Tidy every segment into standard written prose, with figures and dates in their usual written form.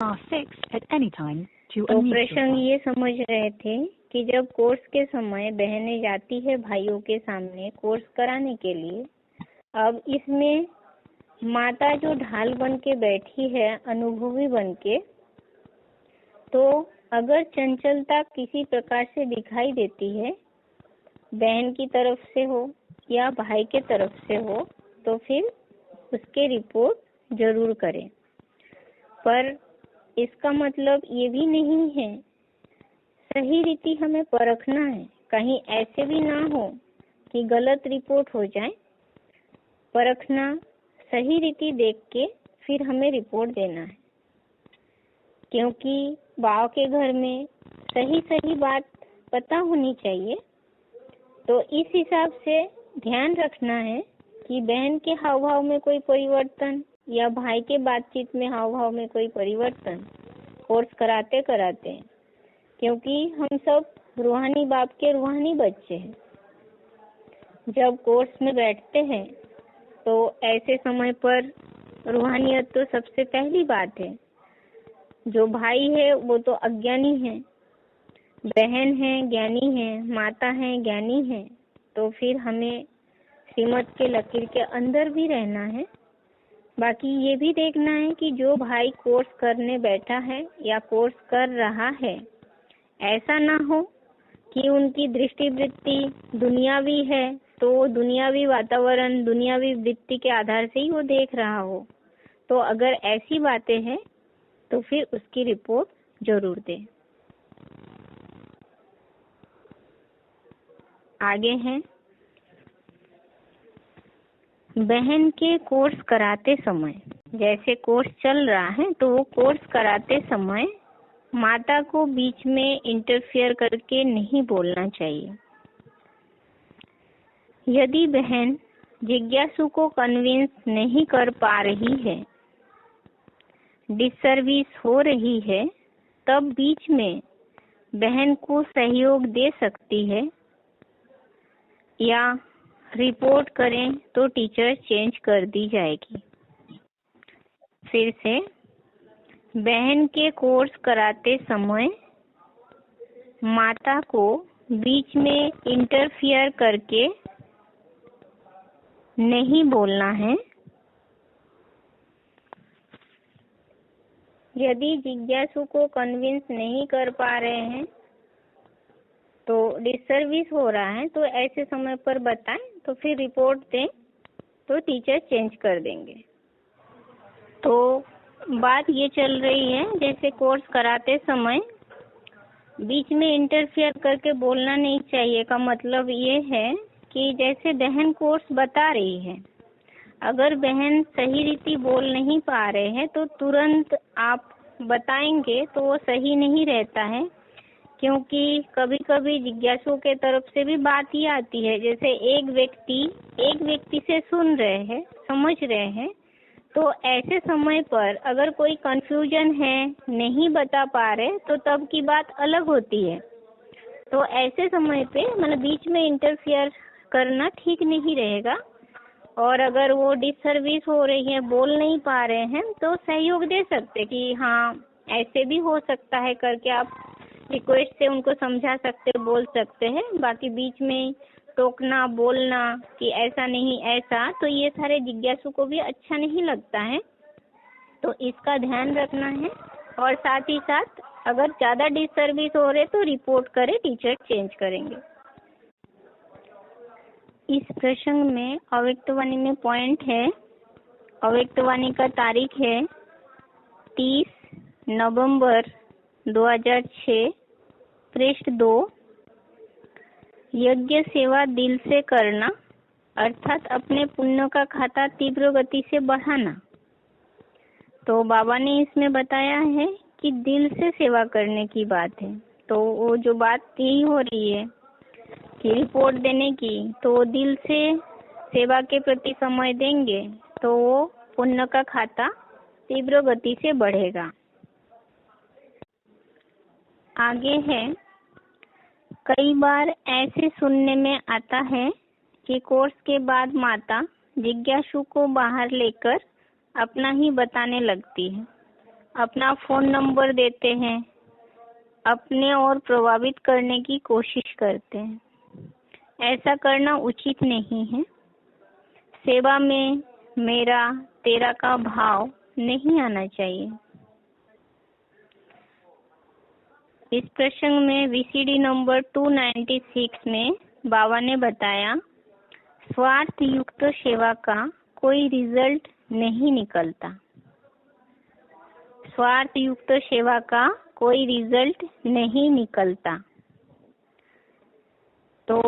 6 at any time to तो unmute प्रसंग yourself. ये समझ रहे थे कि जब कोर्स के समय बहनें जाती है भाइयों के सामने कोर्स कराने के लिए, अब इसमें माता जो ढाल बन के बैठी है अनुभवी बन के, तो अगर चंचलता किसी प्रकार से दिखाई देती है, बहन की तरफ से हो या भाई के तरफ से हो, तो फिर उसके रिपोर्ट जरूर करें। पर इसका मतलब ये भी नहीं है, सही रीति हमें परखना है, कहीं ऐसे भी ना हो कि गलत रिपोर्ट हो जाए। परखना, सही रीति देख के फिर हमें रिपोर्ट देना है, क्योंकि बाव के घर में सही सही बात पता होनी चाहिए। तो इस हिसाब से ध्यान रखना है कि बहन के हाव भाव में कोई परिवर्तन या भाई के बातचीत में हाव भाव में कोई परिवर्तन कोर्स कराते कराते, क्योंकि हम सब रूहानी बाप के रूहानी बच्चे हैं। जब कोर्स में बैठते हैं तो ऐसे समय पर रूहानियत तो सबसे पहली बात है। जो भाई है वो तो अज्ञानी है, बहन है ज्ञानी है, माता है ज्ञानी है। तो फिर हमें श्रीमत के लकीर के अंदर भी रहना है। बाकी ये भी देखना है कि जो भाई कोर्स करने बैठा है या कोर्स कर रहा है, ऐसा ना हो कि उनकी दृष्टि वृत्ति दुनियावी है, तो दुनियावी वातावरण दुनियावी वृत्ति के आधार से ही वो देख रहा हो। तो अगर ऐसी बातें हैं तो फिर उसकी रिपोर्ट जरूर दें। आगे हैं, बहन के कोर्स कराते समय, जैसे कोर्स चल रहा है तो वो कोर्स कराते समय माता को बीच में इंटरफियर करके नहीं बोलना चाहिए। यदि बहन जिज्ञासु को कन्विंस नहीं कर पा रही है, डिसर्विस हो रही है, तब बीच में बहन को सहयोग दे सकती है या रिपोर्ट करें तो टीचर चेंज कर दी जाएगी। फिर से, बहन के कोर्स कराते समय माता को बीच में इंटरफियर करके नहीं बोलना है। यदि जिज्ञासु को कन्विंस नहीं कर पा रहे हैं, तो डिसर्विस हो रहा है, तो ऐसे समय पर बताएं तो फिर रिपोर्ट दें तो टीचर चेंज कर देंगे। तो बात ये चल रही है, जैसे कोर्स कराते समय बीच में इंटरफियर करके बोलना नहीं चाहिए का मतलब ये है कि जैसे बहन कोर्स बता रही है, अगर बहन सही रीति बोल नहीं पा रहे हैं तो तुरंत आप बताएंगे तो वो सही नहीं रहता है, क्योंकि कभी कभी जिज्ञासु के तरफ से भी बात ही आती है। जैसे एक व्यक्ति से सुन रहे हैं, समझ रहे हैं, तो ऐसे समय पर अगर कोई कंफ्यूजन है, नहीं बता पा रहे, तो तब की बात अलग होती है। तो ऐसे समय पे मतलब बीच में इंटरफियर करना ठीक नहीं रहेगा। और अगर वो डिसर्विस हो रही है, बोल नहीं पा रहे हैं, तो सहयोग दे सकते कि हाँ ऐसे भी हो सकता है करके आप रिक्वेस्ट से उनको समझा सकते, बोल सकते हैं। बाकी बीच में टोकना, बोलना कि ऐसा नहीं ऐसा, तो ये सारे जिज्ञासु को भी अच्छा नहीं लगता है। तो इसका ध्यान रखना है। और साथ ही साथ अगर ज़्यादा डिसर्विस हो रहे तो रिपोर्ट करें, टीचर चेंज करेंगे। इस प्रसंग में अव्यक्तवाणी में पॉइंट है, अव्यक्तवाणी का तारीख है 30 नवंबर 2006, पृष्ठ 2। यज्ञ सेवा दिल से करना, अर्थात अपने पुण्य का खाता तीव्र गति से बढ़ाना। तो बाबा ने इसमें बताया है कि दिल से सेवा करने की बात है। तो वो जो बात यही हो रही है कि रिपोर्ट देने की, तो दिल से सेवा के प्रति समय देंगे तो वो पुण्य का खाता तीव्र गति से बढ़ेगा। आगे है, कई बार ऐसे सुनने में आता है कि कोर्स के बाद माता जिज्ञासु को बाहर लेकर अपना ही बताने लगती है। अपना फोन नंबर देते हैं, अपने और प्रभावित करने की कोशिश करते हैं। ऐसा करना उचित नहीं है। सेवा में मेरा तेरा का भाव नहीं आना चाहिए। इस प्रसंग में VCD नंबर 296 में बाबा ने बताया, स्वार्थ युक्त सेवा का कोई रिजल्ट नहीं निकलता। स्वार्थ युक्त सेवा का कोई रिजल्ट नहीं निकलता। तो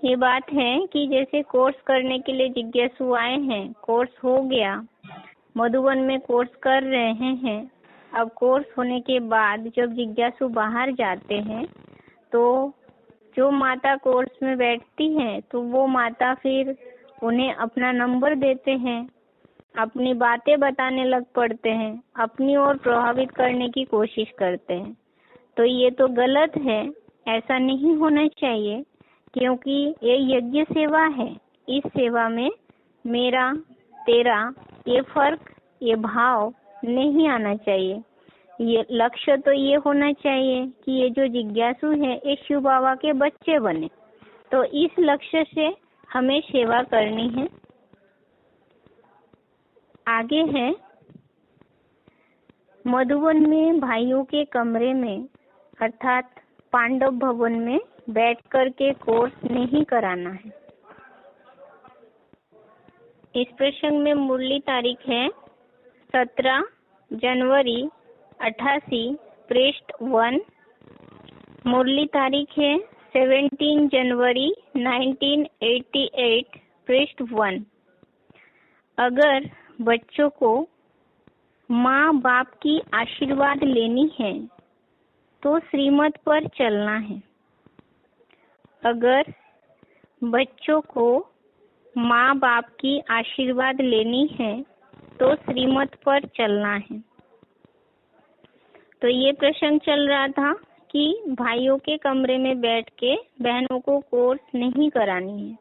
ये बात है कि जैसे कोर्स करने के लिए जिज्ञासु आए हैं, कोर्स हो गया, मधुबन में कोर्स कर रहे हैं। अब कोर्स होने के बाद जब जिज्ञासु बाहर जाते हैं तो जो माता कोर्स में बैठती हैं तो वो माता फिर उन्हें अपना नंबर देते हैं, अपनी बातें बताने लग पड़ते हैं, अपनी ओर प्रभावित करने की कोशिश करते हैं। तो ये तो गलत है, ऐसा नहीं होना चाहिए, क्योंकि ये यज्ञ सेवा है। इस सेवा में मेरा तेरा ये फर्क, ये भाव नहीं आना चाहिए। ये लक्ष्य तो ये होना चाहिए कि ये जो जिज्ञासु है ये शिव बाबा के बच्चे बने। तो इस लक्ष्य से हमें सेवा करनी है। आगे है, मधुबन में भाइयों के कमरे में अर्थात पांडव भवन में बैठ कर के कोर्स नहीं कराना है। इस प्रसंग में मुरली तारीख है 17 जनवरी 88 पृष्ठ 1। मुरली तारीख है 17 जनवरी 1988 पृष्ठ 1। अगर बच्चों को माँ बाप की आशीर्वाद लेनी है तो श्रीमत पर चलना है। अगर बच्चों को माँ बाप की आशीर्वाद लेनी है तो श्रीमत पर चलना है। तो ये प्रसंग चल रहा था कि भाइयों के कमरे में बैठ के बहनों को कोर्स नहीं करानी है।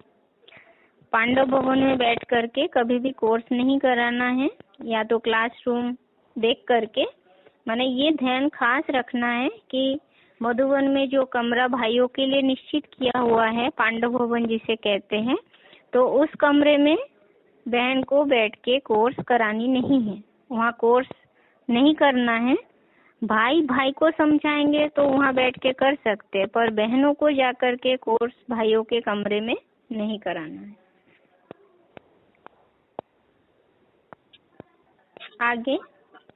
पांडव भवन में बैठ करके कभी भी कोर्स नहीं कराना है, या तो क्लासरूम देख करके। माने ये ध्यान खास रखना है कि मधुबन में जो कमरा भाइयों के लिए निश्चित किया हुआ है, पांडव भवन जिसे कहते हैं, तो उस कमरे में बहन को बैठ के कोर्स करानी नहीं है। वहाँ कोर्स नहीं करना है। भाई भाई को समझाएंगे तो वहाँ बैठ के कर सकते, पर बहनों को जाकर के कोर्स भाइयों के कमरे में नहीं कराना है। आगे,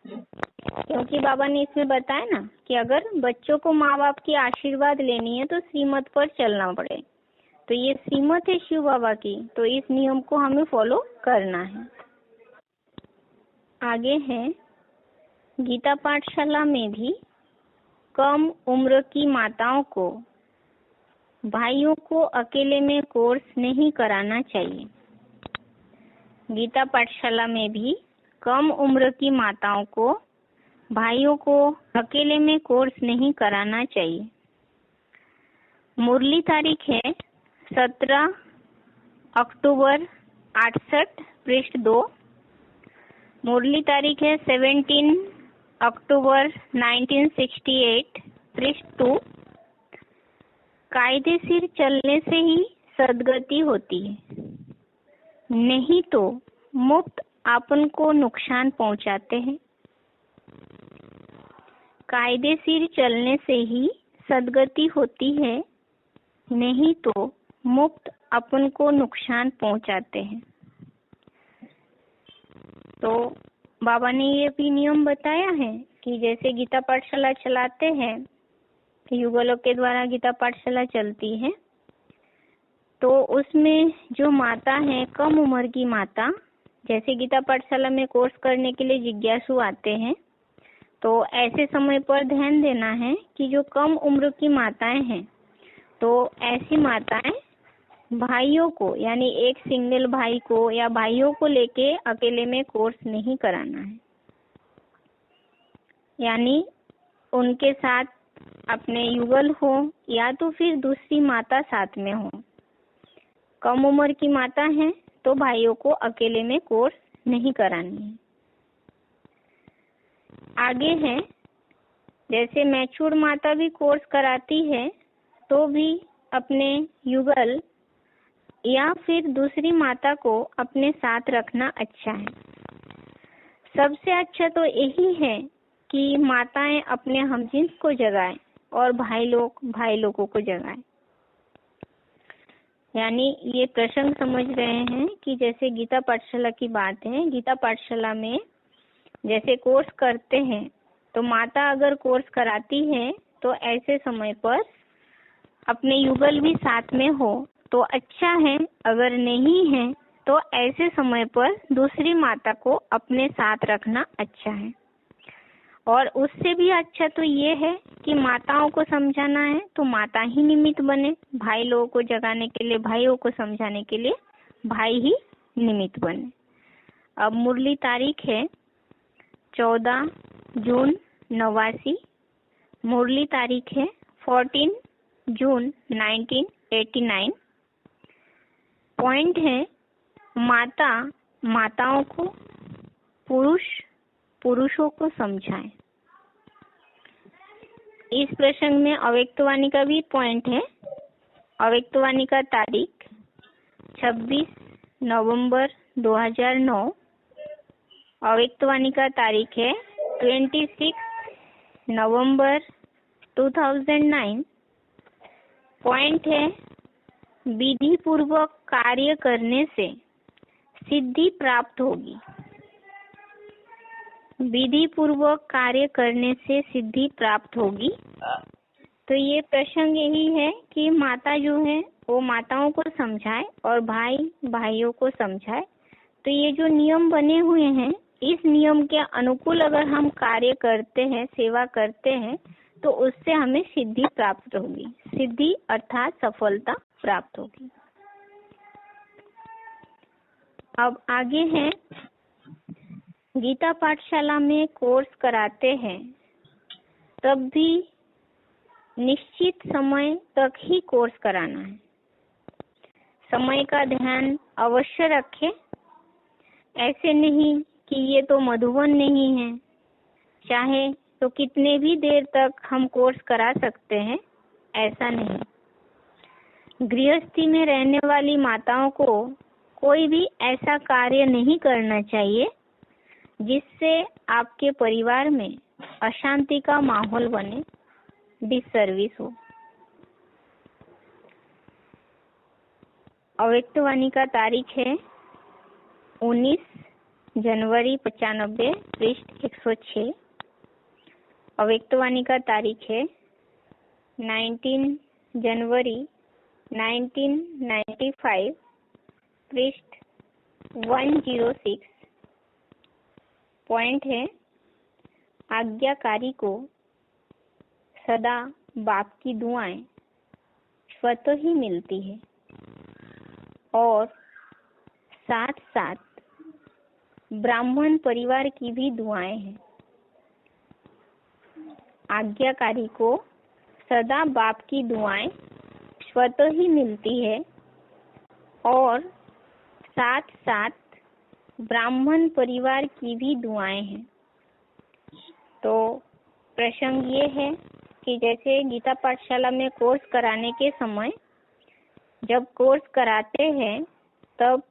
क्योंकि बाबा ने इसमें बताया ना कि अगर बच्चों को माँ बाप की आशीर्वाद लेनी है तो श्रीमत पर चलना पड़े। तो ये श्रीमत है शिव बाबा की, तो इस नियम को हमें फॉलो करना है। आगे है, गीता पाठशाला में भी कम उम्र की माताओं को भाइयों को अकेले में कोर्स नहीं कराना चाहिए। गीता पाठशाला में भी कम उम्र की माताओं को भाइयों को अकेले में कोर्स नहीं कराना चाहिए। मुरली तारीख है 17 अक्टूबर 68 पृष्ठ 2। मुरली तारीख है 17 अक्टूबर 1968 पृष्ठ 2। कायदेशीर चलने से ही सद्गति होती है, नहीं तो मुफ्त आपन को नुकसान पहुंचाते हैं। कायदेशीर चलने से ही सद्गति होती है, नहीं तो मुफ्त अपन को नुकसान पहुंचाते हैं। तो बाबा ने ये भी नियम बताया है कि जैसे गीता पाठशाला चलाते हैं, युगलों के द्वारा गीता पाठशाला चलती है, तो उसमें जो माता है, कम उम्र की माता, जैसे गीता पाठशाला में कोर्स करने के लिए जिज्ञासु आते हैं, तो ऐसे समय पर ध्यान देना है कि जो कम उम्र की माताएं हैं, तो ऐसी माताएं भाइयों को, यानी एक सिंगल भाई को या भाइयों को लेके अकेले में कोर्स नहीं कराना है। यानी उनके साथ अपने युगल हो या तो फिर दूसरी माता साथ में हो। कम उम्र की माता है तो भाइयों को अकेले में कोर्स नहीं करानी है। आगे है, जैसे मैच्योर्ड माता भी कोर्स कराती है तो भी अपने युगल या फिर दूसरी माता को अपने साथ रखना अच्छा है। सबसे अच्छा तो यही है कि माताएं अपने हमजिन्स को जगाएं और भाई लोगों को जगाएं। यानी ये प्रसंग समझ रहे हैं कि जैसे गीता पाठशाला की बात है, गीता पाठशाला में जैसे कोर्स करते हैं तो माता अगर कोर्स कराती है तो ऐसे समय पर अपने युगल भी साथ में हो तो अच्छा है, अगर नहीं है तो ऐसे समय पर दूसरी माता को अपने साथ रखना अच्छा है। और उससे भी अच्छा तो ये है कि माताओं को समझाना है तो माता ही निमित्त बने, भाई लोगों को जगाने के लिए, भाइयों को समझाने के लिए भाई ही निमित्त बने। अब मुरली तारीख है 14 जून 89, मुरली तारीख है 14 जून 1989। पॉइंट है, माता माताओं को, पुरुष पुरुषों को समझाएं। इस प्रसंग में अव्यक्तवाणी का भी पॉइंट है। अव्यक्तवाणी का तारीख 26 नवंबर 2009, अव्यक्तवाणी का तारीख है 26 नवंबर 2009। पॉइंट है, विधि पूर्वक कार्य करने से सिद्धि प्राप्त होगी। विधि पूर्वक कार्य करने से सिद्धि प्राप्त होगी। तो ये प्रसंग यही है कि माता जो है वो माताओं को समझाए और भाई भाइयों को समझाए। तो ये जो नियम बने हुए हैं, इस नियम के अनुकूल अगर हम कार्य करते हैं, सेवा करते हैं, तो उससे हमें सिद्धि प्राप्त होगी। सिद्धि अर्थात सफलता प्राप्त होगी। अब आगे है, गीता पाठशाला में कोर्स कराते हैं तब भी निश्चित समय तक ही कोर्स कराना है। समय का ध्यान अवश्य रखें। ऐसे नहीं कि ये तो मधुबन नहीं है, चाहे तो कितने भी देर तक हम कोर्स करा सकते हैं, ऐसा नहीं। गृहस्थी में रहने वाली माताओं को कोई भी ऐसा कार्य नहीं करना चाहिए जिससे आपके परिवार में अशांति का माहौल बने, डिससर्विस हो। अव्यक्तवाणी का तारीख है 19 जनवरी 95, पृष्ठ 106। अव्यक्तवाणी का तारीख है 19 जनवरी 1995, पृष्ठ 106। पॉइंट है, आज्ञाकारी को सदा बाप की दुआएं स्वतः ही मिलती है और साथ साथ ब्राह्मण परिवार की भी दुआएं हैं। आज्ञाकारी को सदा बाप की दुआएं स्वतः ही मिलती है और साथ साथ ब्राह्मण परिवार की भी दुआएं हैं। तो प्रसंग ये है कि जैसे गीता पाठशाला में कोर्स कराने के समय जब कोर्स कराते हैं तब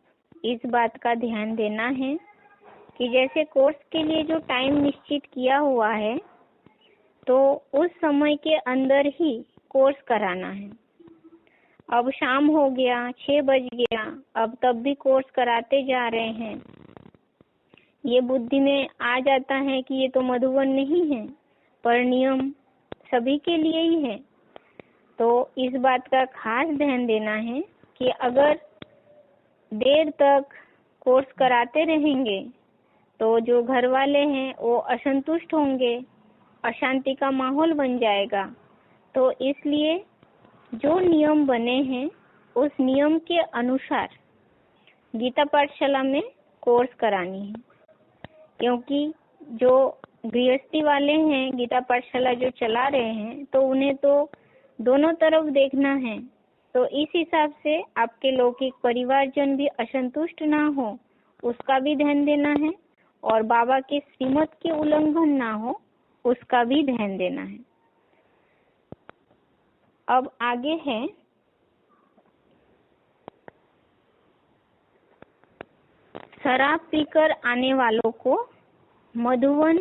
इस बात का ध्यान देना है कि जैसे कोर्स के लिए जो टाइम निश्चित किया हुआ है तो उस समय के अंदर ही कोर्स कराना है। अब शाम हो गया, 6 बज गया, अब तब भी कोर्स कराते जा रहे हैं, ये बुद्धि में आ जाता है कि ये तो मधुबन नहीं है, पर नियम सभी के लिए ही है। तो इस बात का खास ध्यान देना है कि अगर देर तक कोर्स कराते रहेंगे तो जो घर वाले हैं वो असंतुष्ट होंगे, अशांति का माहौल बन जाएगा। तो इसलिए जो नियम बने हैं उस नियम के अनुसार गीता पाठशाला में कोर्स करानी है, क्योंकि जो गृहस्थी वाले हैं गीता पाठशाला जो चला रहे हैं तो उन्हें तो दोनों तरफ देखना है। तो इस हिसाब से आपके लौकिक परिवारजन भी असंतुष्ट ना हो, उसका भी ध्यान देना है और बाबा के श्रीमत के उल्लंघन ना हो उसका भी ध्यान देना है। अब आगे है शराब पीकर आने वालों को मधुवन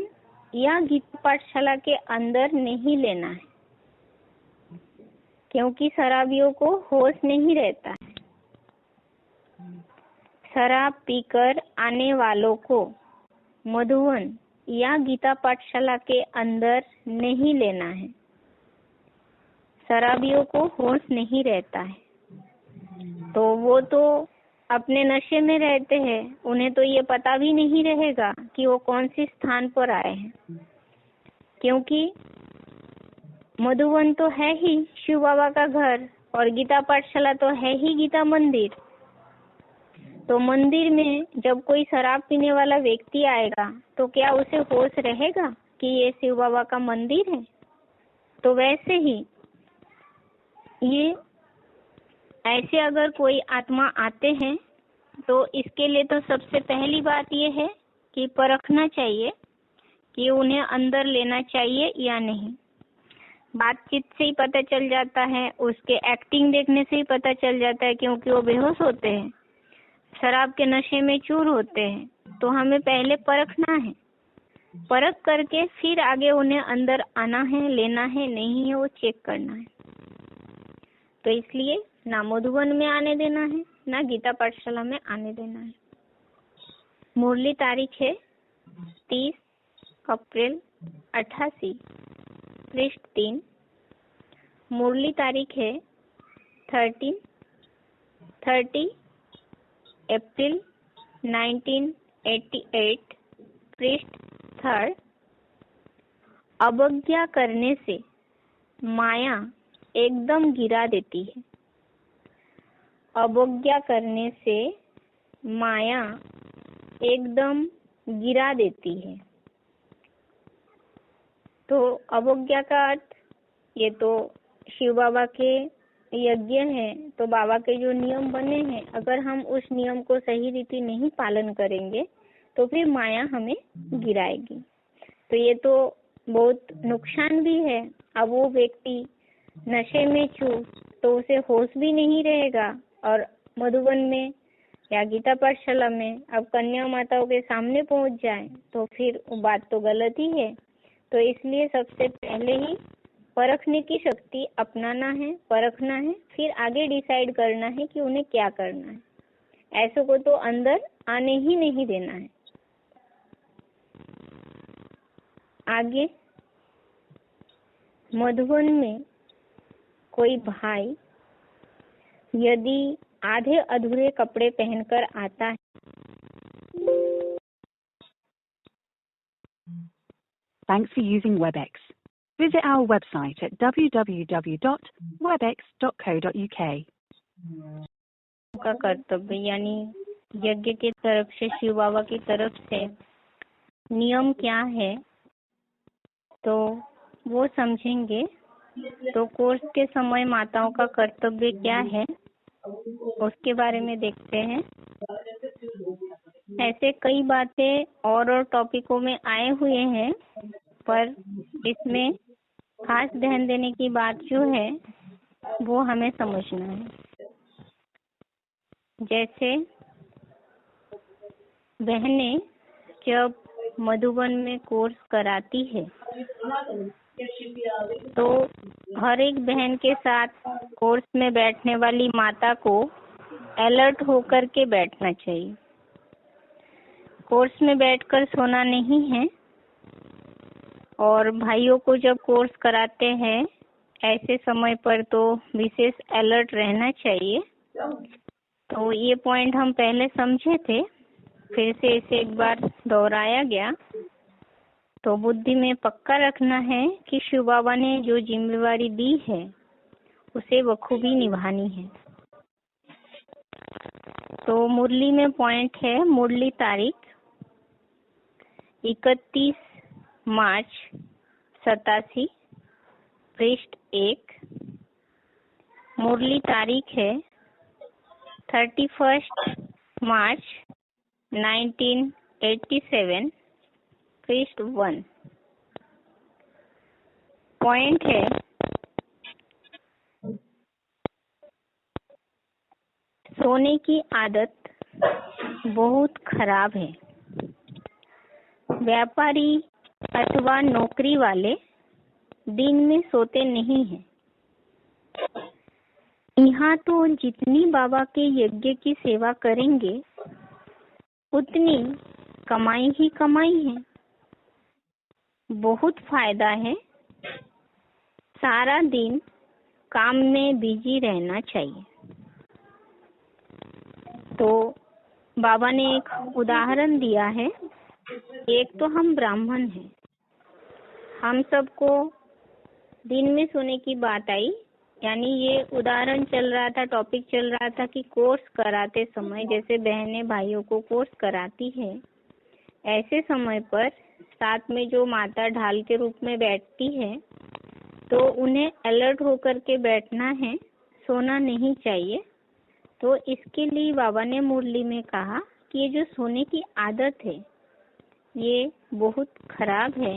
या गीता पाठशाला के अंदर नहीं लेना है, क्योंकि शराबियों को होश नहीं रहता है। शराब पीकर आने वालों को मधुवन या गीता पाठशाला के अंदर नहीं लेना है। शराबियों को होश नहीं रहता है, तो वो तो अपने नशे में रहते हैं, उन्हें तो ये पता भी नहीं रहेगा कि वो कौन सी स्थान पर आए हैं, क्योंकि मधुवन तो है ही शिव बाबा का घर और गीता पाठशाला तो है ही गीता मंदिर। तो मंदिर में जब कोई शराब पीने वाला व्यक्ति आएगा तो क्या उसे होश रहेगा कि ये शिव बाबा का मंदिर है? तो वैसे ही ये ऐसे अगर कोई आत्मा आते हैं तो इसके लिए तो सबसे पहली बात ये है कि परखना चाहिए कि उन्हें अंदर लेना चाहिए या नहीं। बातचीत से ही पता चल जाता है, उसके एक्टिंग देखने से ही पता चल जाता है, क्योंकि वो बेहोश होते हैं, शराब के नशे में चूर होते हैं। तो हमें पहले परखना है, परख करके फिर आगे उन्हें अंदर आना है, लेना है, नहीं है वो चेक करना है। तो इसलिए ना मधुवन में आने देना है, ना गीता पाठशाला में आने देना है। मुरली तारीख है 30 अप्रैल 88, पृष्ठ 3। मुरली तारीख है 30 अप्रैल 1988, पृष्ठ 3। अवज्ञा करने से माया एकदम गिरा देती है। अवज्ञा करने से माया एकदम गिरा देती है। तो अवज्ञा का अर्थ, ये तो शिव बाबा के यज्ञ है, तो बाबा के जो नियम बने हैं, अगर हम उस नियम को सही रीति नहीं पालन करेंगे तो फिर माया हमें गिराएगी। तो ये तो बहुत नुकसान भी है। अब वो व्यक्ति नशे में चूर तो उसे होश भी नहीं रहेगा, और मधुबन में या गीता पाठशाला में अब कन्या माताओं के सामने पहुंच जाए तो फिर बात तो गलत ही है। तो इसलिए सबसे पहले ही परखने की शक्ति अपनाना है, परखना है, फिर आगे डिसाइड करना है कि उन्हें क्या करना है। ऐसों को तो अंदर आने ही नहीं देना है। आगे मधुबन में कोई भाई यदि आधे अधूरे कपड़े पहनकर आता है, Thanks for using WebEx. Visit our website at www.webex.co.uk. का कर्तव्य यानी यज्ञ की तरफ से, शिव बाबा की तरफ से नियम क्या है तो वो समझेंगे। तो कोर्स के समय माताओं का कर्तव्य क्या है उसके बारे में देखते हैं। ऐसे कई बातें और टॉपिकों में आए हुए हैं, पर इसमें खास ध्यान देने की बात जो है वो हमें समझना है। जैसे बहनें जब मधुबन में कोर्स कराती है तो हर एक बहन के साथ कोर्स में बैठने वाली माता को अलर्ट होकर के बैठना चाहिए। कोर्स में बैठकर सोना नहीं है। और भाइयों को जब कोर्स कराते हैं ऐसे समय पर तो विशेष अलर्ट रहना चाहिए। तो ये पॉइंट हम पहले समझे थे, फिर से इसे एक बार दोहराया गया। तो बुद्धि में पक्का रखना है कि शिव बाबा ने जो जिम्मेवारी दी है उसे बखूबी निभानी है। तो मुरली में पॉइंट है, मुरली तारीख 31 मार्च 87, पृष्ठ 1। मुरली तारीख है 31 मार्च 1988, 87 पृष्ठ 1। पॉइंट है सोने की आदत बहुत खराब है। व्यापारी अथवा नौकरी वाले दिन में सोते नहीं हैं। यहाँ तो जितनी बाबा के यज्ञ की सेवा करेंगे उतनी कमाई ही कमाई है। बहुत फायदा है। सारा दिन काम में बिजी रहना चाहिए। तो बाबा ने एक उदाहरण दिया है। एक तो हम ब्राह्मण हैं, हम सबको दिन में सोने की बात आई, यानी ये उदाहरण चल रहा था, टॉपिक चल रहा था कि कोर्स कराते समय जैसे बहनें भाइयों को कोर्स कराती है, ऐसे समय पर साथ में जो माता ढाल के रूप में बैठती है, तो उन्हें अलर्ट होकर के बैठना है, सोना नहीं चाहिए। तो इसके लिए बाबा ने मुरली में कहा कि ये जो सोने की आदत है ये बहुत खराब है।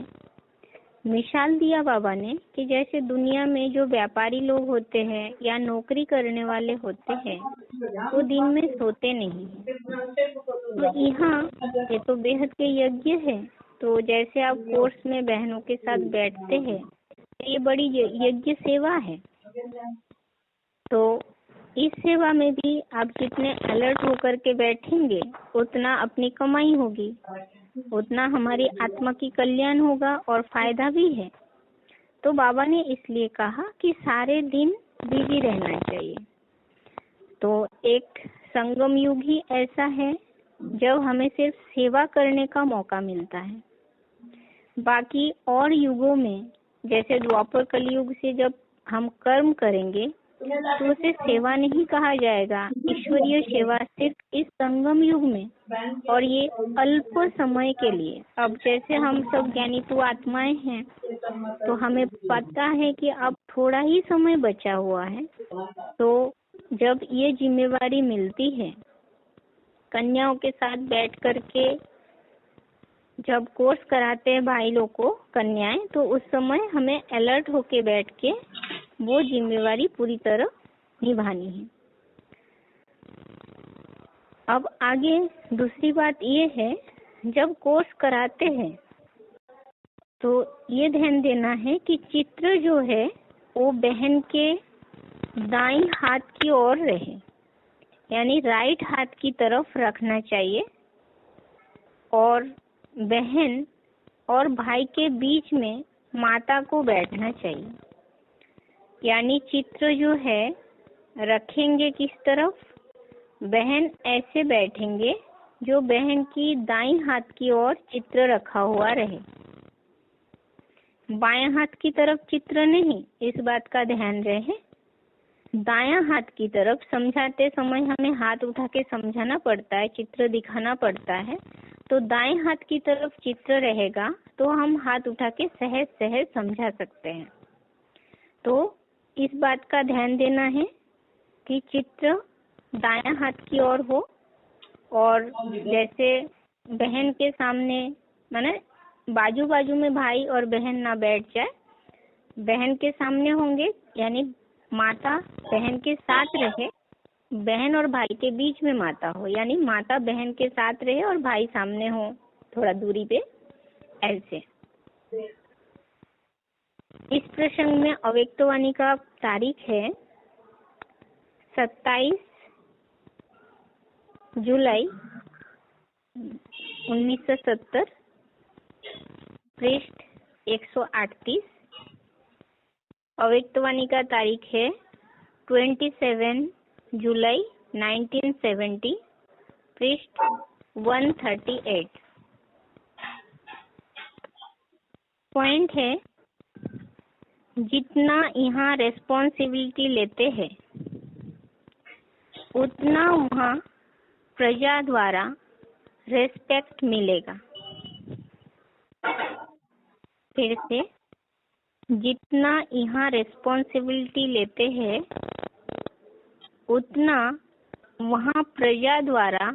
मिसाल दिया बाबा ने कि जैसे दुनिया में जो व्यापारी लोग होते हैं या नौकरी करने वाले होते हैं वो दिन में सोते नहीं हैं। तो यहाँ ये तो बेहद के यज्ञ है। तो जैसे आप कोर्स में बहनों के साथ बैठते हैं, ये बड़ी यज्ञ सेवा है। तो इस सेवा में भी आप जितने अलर्ट होकर के बैठेंगे उतना अपनी कमाई होगी, उतना हमारी आत्मा की कल्याण होगा और फायदा भी है। तो बाबा ने इसलिए कहा कि सारे दिन बिजी रहना चाहिए। तो एक संगम युग ही ऐसा है जब हमें सिर्फ सेवा करने का मौका मिलता है। बाकी और युगों में जैसे द्वापर कलयुग से जब हम कर्म करेंगे तो उसे सेवा नहीं कहा जाएगा। ईश्वरीय सेवा सिर्फ इस संगम युग में, और ये अल्प समय के लिए। अब जैसे हम सब ज्ञानी तो आत्माएं हैं, तो हमें पता है कि अब थोड़ा ही समय बचा हुआ है। तो जब ये जिम्मेवारी मिलती है कन्याओं के साथ बैठ करके, जब कोर्स कराते हैं भाई लोग को कन्याएं, तो उस समय हमें अलर्ट होके बैठ के वो जिम्मेवारी पूरी तरह निभानी है। अब आगे दूसरी बात ये है, जब कोर्स कराते हैं तो ये ध्यान देना है कि चित्र जो है वो बहन के दाईं हाथ की ओर रहे, यानी राइट हाथ की तरफ रखना चाहिए, और बहन और भाई के बीच में माता को बैठना चाहिए। यानी चित्र जो है रखेंगे किस तरफ, बहन ऐसे बैठेंगे जो बहन की दाईं हाथ की ओर चित्र रखा हुआ रहे, बाएं हाथ की तरफ चित्र नहीं, इस बात का ध्यान रहे। दायां हाथ की तरफ समझाते समय हमें हाथ उठा के समझाना पड़ता है, चित्र दिखाना पड़ता है। तो दाएं हाथ की तरफ चित्र रहेगा तो हम हाथ उठा के सहज सहज समझा सकते हैं। तो इस बात का ध्यान देना है कि चित्र दायां हाथ की ओर हो, और जैसे बहन के सामने माने बाजू बाजू में भाई और बहन ना बैठ जाए, बहन के सामने होंगे, यानी माता बहन के साथ रहे, बहन और भाई के बीच में माता हो, यानी माता बहन के साथ रहे और भाई सामने हो थोड़ा दूरी पे, ऐसे। इस प्रसंग में अव्यक्तवाणी का तारीख है 27 जुलाई 1970, पृष्ठ 138। अव्यक्तवाणी का तारीख है 27 जुलाई 1970, पृष्ठ 138। पॉइंट है, जितना यहाँ रेस्पॉन्सिबिलिटी लेते हैं उतना वहाँ प्रजा द्वारा रेस्पेक्ट मिलेगा। फिर से, जितना यहाँ रेस्पॉन्सिबिलिटी लेते हैं उतना वहाँ प्रजा द्वारा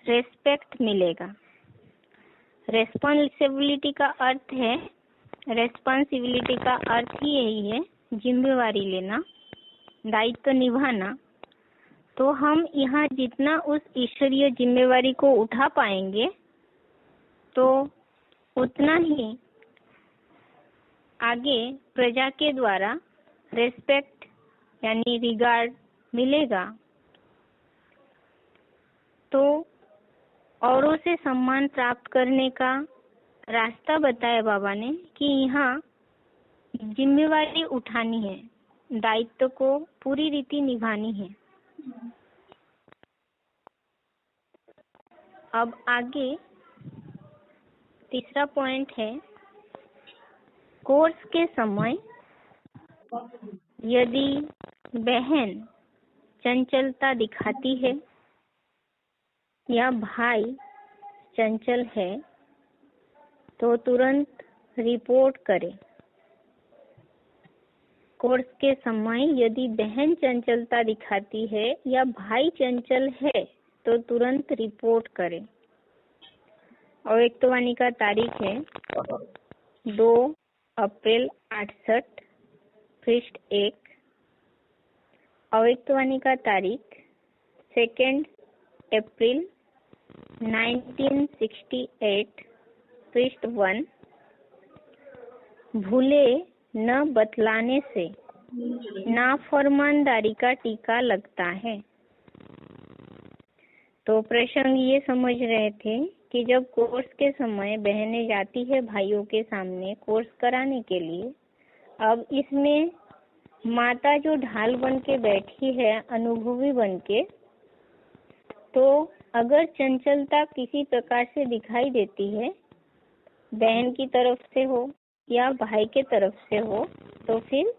रेस्पेक्ट मिलेगा। रेस्पॉन्सिबिलिटी का अर्थ है, रेस्पॉन्सिबिलिटी का अर्थ ही यही है, जिम्मेवारी लेना, दायित्व निभाना। तो हम यहाँ जितना उस ईश्वरीय जिम्मेवारी को उठा पाएंगे तो उतना ही आगे प्रजा के द्वारा रेस्पेक्ट यानी रिगार्ड मिलेगा। तो औरों से सम्मान प्राप्त करने का रास्ता बताया बाबा ने कि यहाँ जिम्मेवारी उठानी है, दायित्व को पूरी रीति निभानी है। अब आगे तीसरा पॉइंट है, कोर्स के समय यदि बहन चंचलता दिखाती है या भाई चंचल है तो तुरंत रिपोर्ट करें। कोर्स के समय यदि बहन चंचलता दिखाती है या भाई चंचल है तो तुरंत रिपोर्ट करें। अव्यक्तवाणी का तारीख है 2 अप्रैल 68 पृष्ठ 1। अव्यक्तवाणी का तारीख 2 अप्रैल 1968 पृष्ठ 1। भूले न बतलाने से नाफरमानदारी का टीका लगता है। तो प्रसंग ये समझ रहे थे कि जब कोर्स के समय बहनें जाती है भाइयों के सामने कोर्स कराने के लिए, अब इसमें माता जो ढाल बन के बैठी है, अनुभवी बन के, तो अगर चंचलता किसी प्रकार से दिखाई देती है, बहन की तरफ से हो या भाई के तरफ से हो, तो फिर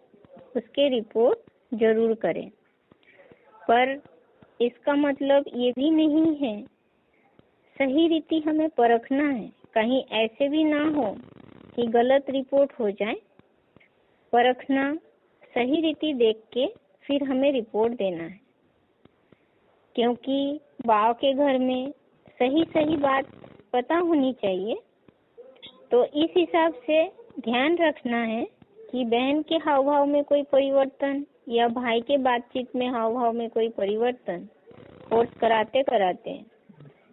उसके रिपोर्ट जरूर करें। पर इसका मतलब ये भी नहीं है, सही रीति हमें परखना है, कहीं ऐसे भी ना हो कि गलत रिपोर्ट हो जाए। परखना, सही रीति देख के फिर हमें रिपोर्ट देना है, क्योंकि बाव के घर में सही सही बात पता होनी चाहिए। तो इस हिसाब से ध्यान रखना है कि बहन के हाव भाव में कोई परिवर्तन या भाई के बातचीत में हाव भाव में कोई परिवर्तन कोर्स कराते कराते,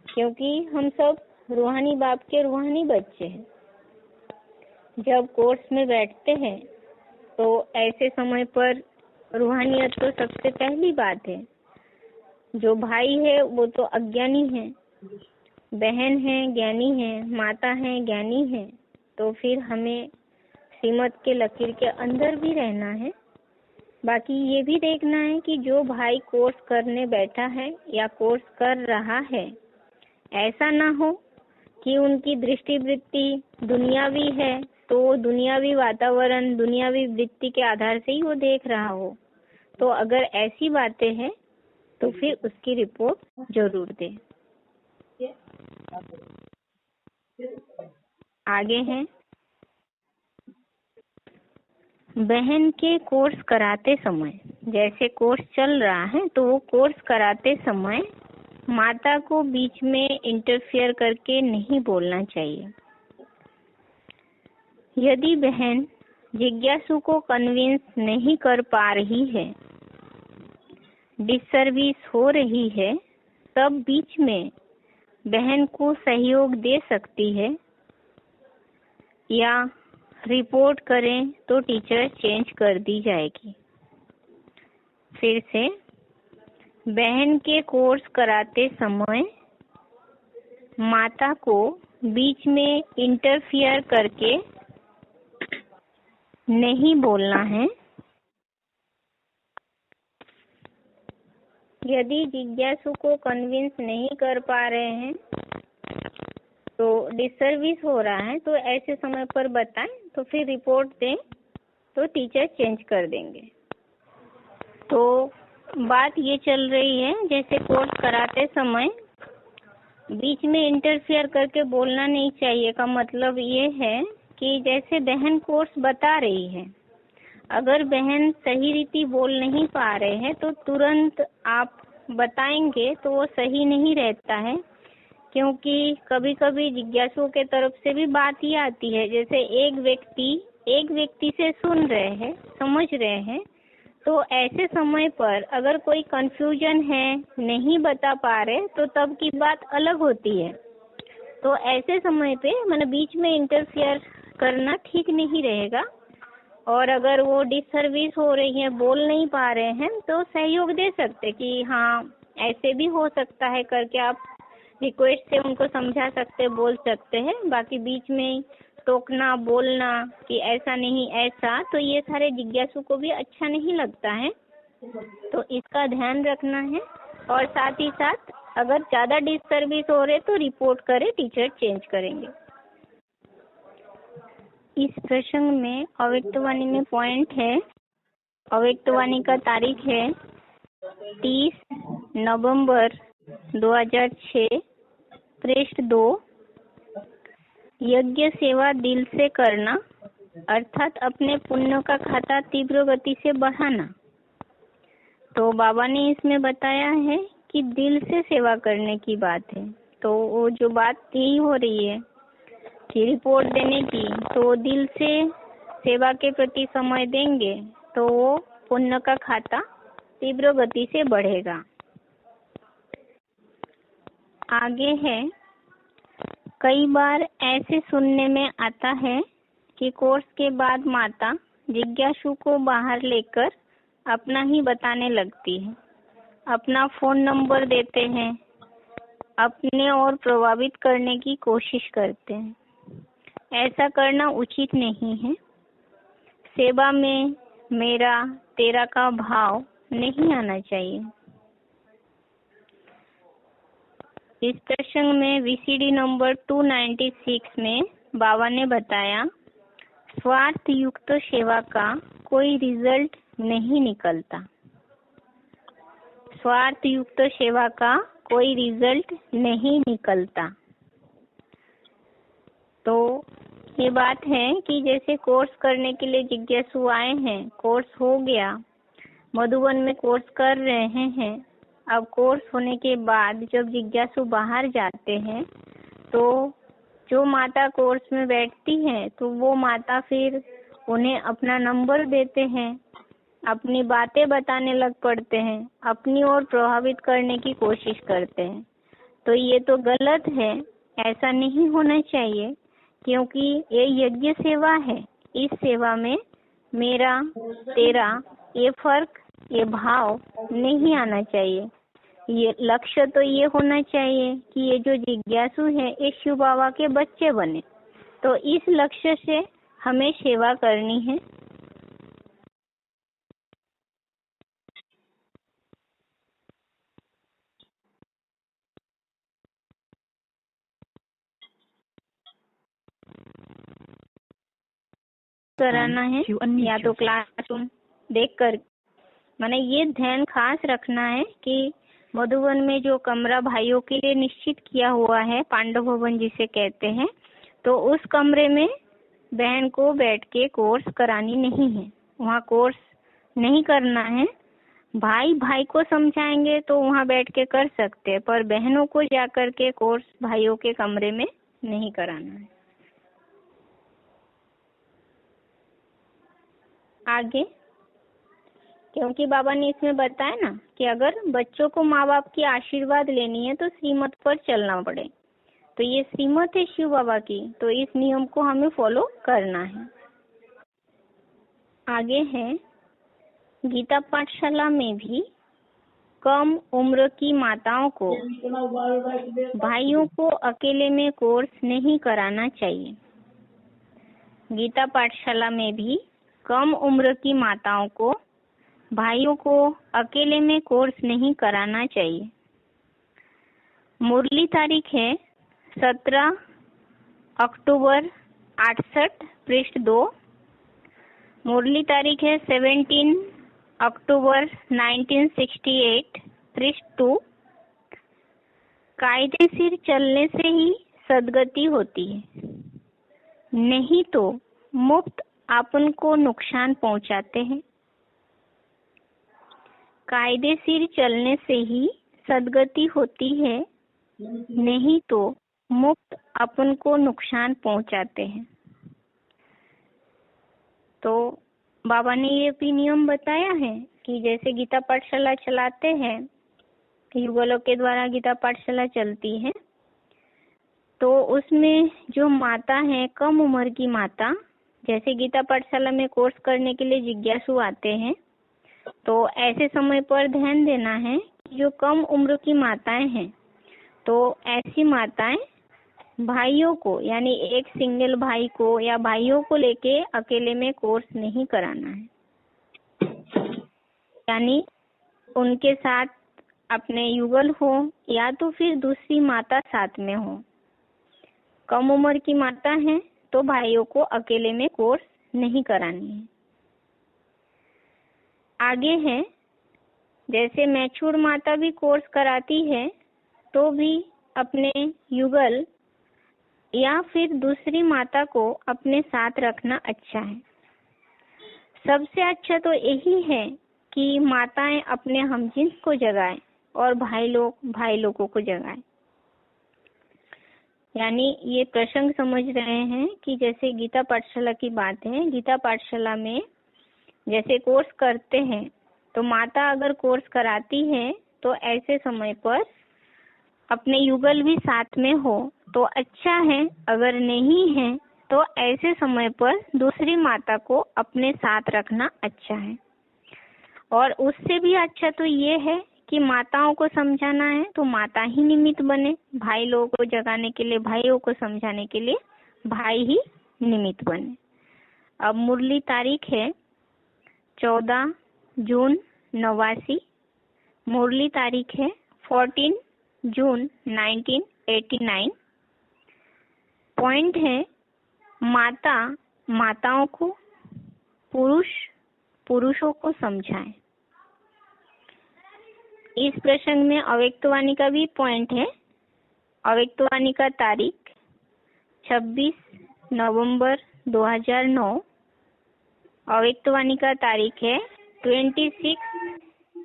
क्योंकि हम सब रूहानी बाप के रूहानी बच्चे हैं। जब कोर्स में बैठते हैं तो ऐसे समय पर रूहानियत तो सबसे पहली बात है। जो भाई है वो तो अज्ञानी है, बहन है ज्ञानी है, माता है ज्ञानी है। तो फिर हमें श्रीमत के लकीर के अंदर भी रहना है। बाकी ये भी देखना है कि जो भाई कोर्स करने बैठा है या कोर्स कर रहा है, ऐसा ना हो कि उनकी दृष्टि वृत्ति दुनियावी है, तो दुनियावी वातावरण दुनियावी वृत्ति के आधार से ही वो देख रहा हो। तो अगर ऐसी बातें हैं तो फिर उसकी रिपोर्ट जरूर दें। आगे हैं, बहन के कोर्स कराते समय, जैसे कोर्स चल रहा है तो वो कोर्स कराते समय माता को बीच में इंटरफियर करके नहीं बोलना चाहिए। यदि बहन जिज्ञासु को कन्विंस नहीं कर पा रही है, डिसर्विस हो रही है, तब बीच में बहन को सहयोग दे सकती है या रिपोर्ट करें तो टीचर चेंज कर दी जाएगी। फिर से, बहन के कोर्स कराते समय माता को बीच में इंटरफियर करके नहीं बोलना है। यदि जिज्ञासु को कन्विंस नहीं कर पा रहे हैं तो डिसर्विस हो रहा है, तो ऐसे समय पर बताएं तो फिर रिपोर्ट दें तो टीचर चेंज कर देंगे। तो बात ये चल रही है, जैसे कोर्स कराते समय बीच में इंटरफियर करके बोलना नहीं चाहिए का मतलब ये है कि जैसे बहन कोर्स बता रही है, अगर बहन सही रीति बोल नहीं पा रहे हैं तो तुरंत आप बताएंगे तो वो सही नहीं रहता है, क्योंकि कभी कभी जिज्ञासुओं के तरफ से भी बात ये आती है, जैसे एक व्यक्ति से सुन रहे हैं, समझ रहे हैं, तो ऐसे समय पर अगर कोई कंफ्यूजन है, नहीं बता पा रहे, तो तब की बात अलग होती है। तो ऐसे समय पे मतलब बीच में इंटरफियर करना ठीक नहीं रहेगा। और अगर वो डिससर्विस हो रही है, बोल नहीं पा रहे हैं, तो सहयोग दे सकते कि हाँ ऐसे भी हो सकता है करके आप रिक्वेस्ट से उनको समझा सकते, बोल सकते हैं। बाकी बीच में टोकना, बोलना कि ऐसा नहीं ऐसा, तो ये सारे जिज्ञासु को भी अच्छा नहीं लगता है। तो इसका ध्यान रखना है। और साथ ही साथ अगर ज़्यादा डिससर्विस हो रहे तो रिपोर्ट करें, टीचर चेंज करेंगे। इस प्रसंग में अव्यक्तवाणी में पॉइंट है, अव्यक्तवाणी का तारीख है 30 नवंबर 2006, पृष्ठ 2। यज्ञ सेवा दिल से करना, अर्थात अपने पुण्य का खाता तीव्र गति से बढ़ाना। तो बाबा ने इसमें बताया है कि दिल से सेवा करने की बात है। तो वो जो बात यही हो रही है कि रिपोर्ट देने की, तो दिल से सेवा के प्रति समय देंगे तो वो पुण्य का खाता तीव्र गति से बढ़ेगा। आगे है, कई बार ऐसे सुनने में आता है कि कोर्स के बाद माता जिज्ञासु को बाहर लेकर अपना ही बताने लगती है, अपना फोन नंबर देते हैं, अपने और प्रभावित करने की कोशिश करते हैं। ऐसा करना उचित नहीं है। सेवा में मेरा तेरा का भाव नहीं आना चाहिए। इस प्रसंग में VCD नंबर 296 में बाबा ने बताया, स्वार्थ युक्त सेवा का कोई रिजल्ट नहीं निकलता। स्वार्थ युक्त सेवा का कोई रिजल्ट नहीं निकलता। तो ये बात है कि जैसे कोर्स करने के लिए जिज्ञासु आए हैं, कोर्स हो गया, मधुबन में कोर्स कर रहे हैं। अब कोर्स होने के बाद जब जिज्ञासु बाहर जाते हैं, तो जो माता कोर्स में बैठती है, तो वो माता फिर उन्हें अपना नंबर देते हैं, अपनी बातें बताने लग पड़ते हैं, अपनी ओर प्रभावित करने की कोशिश करते हैं। तो ये तो गलत है, ऐसा नहीं होना चाहिए, क्योंकि ये यज्ञ सेवा है। इस सेवा में मेरा तेरा ये फर्क, ये भाव नहीं आना चाहिए। ये लक्ष्य तो ये होना चाहिए कि ये जो जिज्ञासु है ये शिव बाबा के बच्चे बने। तो इस लक्ष्य से हमें सेवा करनी है। कराना है या तो क्लासरूम देखकर, माने ये ध्यान खास रखना है कि मधुबन में जो कमरा भाइयों के लिए निश्चित किया हुआ है, पांडव भवन जिसे कहते हैं, तो उस कमरे में बहन को बैठ के कोर्स करानी नहीं है। वहाँ कोर्स नहीं करना है। भाई भाई को समझाएंगे तो वहाँ बैठ के कर सकते हैं, पर बहनों को जाकर के कोर्स भाइयों के कमरे में नहीं कराना है। आगे, क्योंकि बाबा ने इसमें बताया ना कि अगर बच्चों को माँ बाप की आशीर्वाद लेनी है तो श्रीमत पर चलना पड़े। तो ये श्रीमत है शिव बाबा की, तो इस नियम को हमें फॉलो करना है। आगे है, गीता पाठशाला में भी कम उम्र की माताओं को, भाइयों को अकेले में कोर्स नहीं कराना चाहिए। गीता पाठशाला में भी कम उम्र की माताओं को, भाइयों को अकेले में कोर्स नहीं कराना चाहिए। मुरली तारीख है 17 अक्टूबर 68, पृष्ठ 2। मुरली तारीख है 17 अक्टूबर 1968, पृष्ठ 2। कायदेशीर चलने से ही सद्गति होती है, नहीं तो मुफ्त आपन को नुकसान पहुंचाते हैं। कायदेशीर चलने से ही सद्गति होती है, नहीं तो मुक्त अपन को नुकसान पहुंचाते हैं। तो बाबा ने ये भी नियम बताया है कि जैसे गीता पाठशाला चलाते हैं, युगलों के द्वारा गीता पाठशाला चलती है, तो उसमें जो माता है, कम उम्र की माता, जैसे गीता पाठशाला में कोर्स करने के लिए जिज्ञासु आते हैं, तो ऐसे समय पर ध्यान देना है कि जो कम उम्र की माताएं हैं, तो ऐसी माताएं भाइयों को, यानी एक सिंगल भाई को या भाइयों को लेके अकेले में कोर्स नहीं कराना है। यानी उनके साथ अपने युगल हो या तो फिर दूसरी माता साथ में हो। कम उम्र की माता है तो भाइयों को अकेले में कोर्स नहीं करानी है। आगे है, जैसे मैच्योर माता भी कोर्स कराती है तो भी अपने युगल या फिर दूसरी माता को अपने साथ रखना अच्छा है। सबसे अच्छा तो यही है कि माताएं अपने हमजिन्स को जगाएं और भाई लोगों को जगाएं। यानी ये प्रसंग समझ रहे हैं कि जैसे गीता पाठशाला की बात है, गीता पाठशाला में जैसे कोर्स करते हैं, तो माता अगर कोर्स कराती है तो ऐसे समय पर अपने युगल भी साथ में हो तो अच्छा है, अगर नहीं है तो ऐसे समय पर दूसरी माता को अपने साथ रखना अच्छा है। और उससे भी अच्छा तो ये है कि माताओं को समझाना है तो माता ही निमित्त बने, भाई लोगों को जगाने के लिए, भाइयों को समझाने के लिए भाई ही निमित्त बने। अब मुरली तारीख है 14 जून 89, मुरली तारीख है 14 जून 1989। पॉइंट है, माता माताओं को, पुरुष पुरुषों को समझाएं। इस प्रसंग में अव्यक्तवाणी का भी पॉइंट है। अव्यक्तवाणी का तारीख 26 नवंबर 2009, अव्यक्तवाणी का तारीख है 26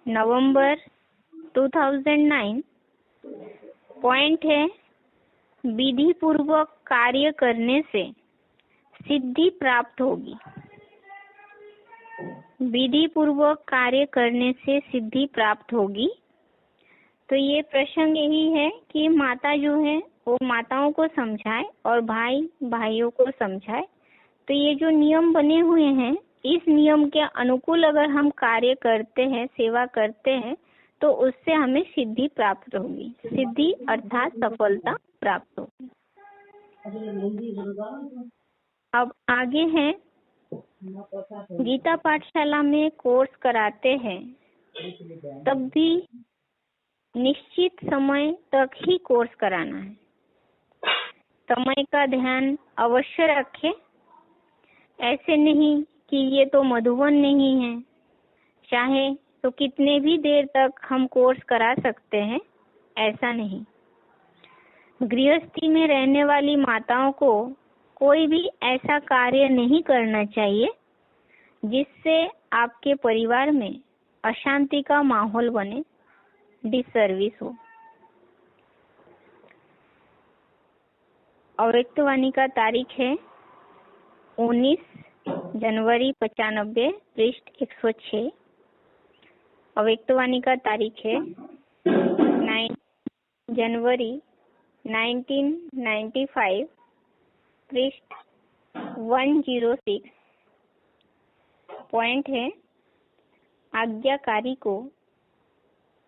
नवंबर 2009। पॉइंट है, विधि पूर्वक कार्य करने से सिद्धि प्राप्त होगी। विधि पूर्वक कार्य करने से सिद्धि प्राप्त होगी। तो ये प्रसंग यही है कि माता जो है वो माताओं को समझाए और भाई भाइयों को समझाए। तो ये जो नियम बने हुए हैं, इस नियम के अनुकूल अगर हम कार्य करते हैं, सेवा करते हैं, तो उससे हमें सिद्धि प्राप्त होगी। सिद्धि अर्थात सफलता प्राप्त होगी। अब आगे है, गीता पाठशाला में कोर्स कराते हैं तब भी निश्चित समय तक ही कोर्स कराना है। समय का ध्यान अवश्य रखें। ऐसे नहीं कि ये तो मधुबन नहीं है, चाहे तो कितने भी देर तक हम कोर्स करा सकते हैं, ऐसा नहीं। गृहस्थी में रहने वाली माताओं को कोई भी ऐसा कार्य नहीं करना चाहिए जिससे आपके परिवार में अशांति का माहौल बने, डिसर्विस हो। अव्यक्तवाणी का तारीख है 19 जनवरी 95, पृष्ठ 106। अव्यक्तवाणी का तारीख है 9 जनवरी 1995, पृष्ठ 106। पॉइंट है, आज्ञाकारी को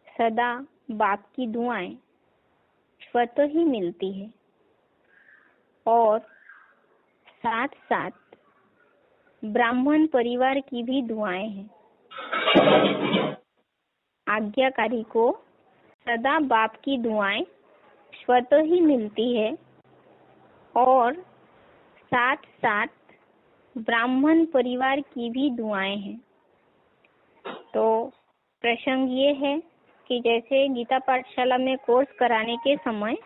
सदा बाप की दुआएं स्वतः ही मिलती है और साथ साथ ब्राह्मण परिवार की भी दुआएं हैं। आज्ञाकारी को सदा बाप की दुआएं स्वतः ही मिलती है और साथ साथ ब्राह्मण परिवार की भी दुआएं हैं। तो प्रसंग ये है कि जैसे गीता पाठशाला में कोर्स कराने के समय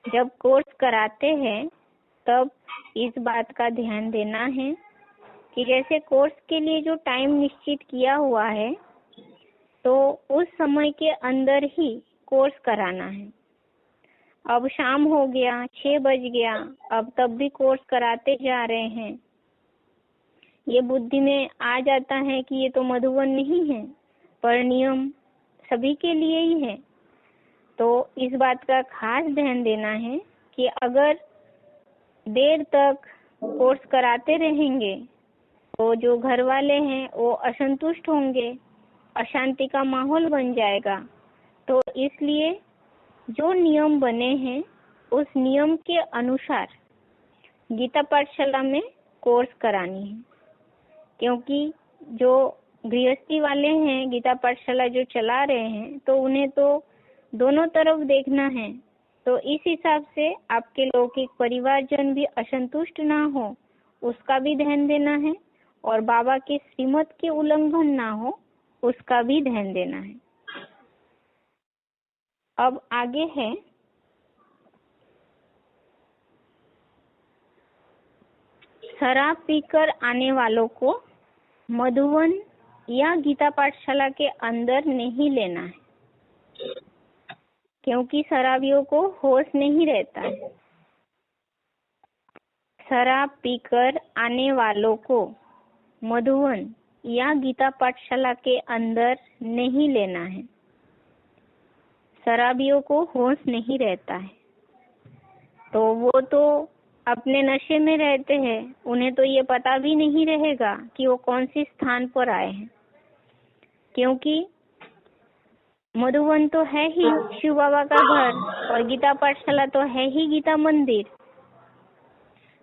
जब कोर्स कराते हैं तब इस बात का ध्यान देना है कि जैसे कोर्स के लिए जो टाइम निश्चित किया हुआ है तो उस समय के अंदर ही कोर्स कराना है। अब शाम हो गया, 6 बज गया, अब तब भी कोर्स कराते जा रहे हैं। ये बुद्धि में आ जाता है कि ये तो मधुबन नहीं है, पर नियम सभी के लिए ही है। तो इस बात का खास ध्यान देना है कि अगर देर तक कोर्स कराते रहेंगे तो जो घर वाले हैं वो असंतुष्ट होंगे, अशांति का माहौल बन जाएगा। तो इसलिए जो नियम बने हैं उस नियम के अनुसार गीता पाठशाला में कोर्स करानी है। क्योंकि जो गृहस्थी वाले हैं, गीता पाठशाला जो चला रहे हैं, तो उन्हें तो दोनों तरफ देखना है। तो इस हिसाब से आपके लौकिक परिवारजन भी असंतुष्ट ना हो, उसका भी ध्यान देना है, और बाबा के श्रीमत के उल्लंघन ना हो, उसका भी ध्यान देना है। अब आगे है शराब पीकर आने वालों को मधुबन या गीता पाठशाला के अंदर नहीं लेना है, क्योंकि शराबियों को होश नहीं रहता है। शराब पीकर आने वालों को मधुबन या गीता पाठशाला के अंदर नहीं लेना है। शराबियों को होश नहीं रहता है, तो वो तो अपने नशे में रहते हैं, उन्हें तो ये पता भी नहीं रहेगा कि वो कौन सी स्थान पर आए हैं। क्योंकि मधुबन तो है ही शिव बाबा का घर, और गीता पाठशाला तो है ही गीता मंदिर।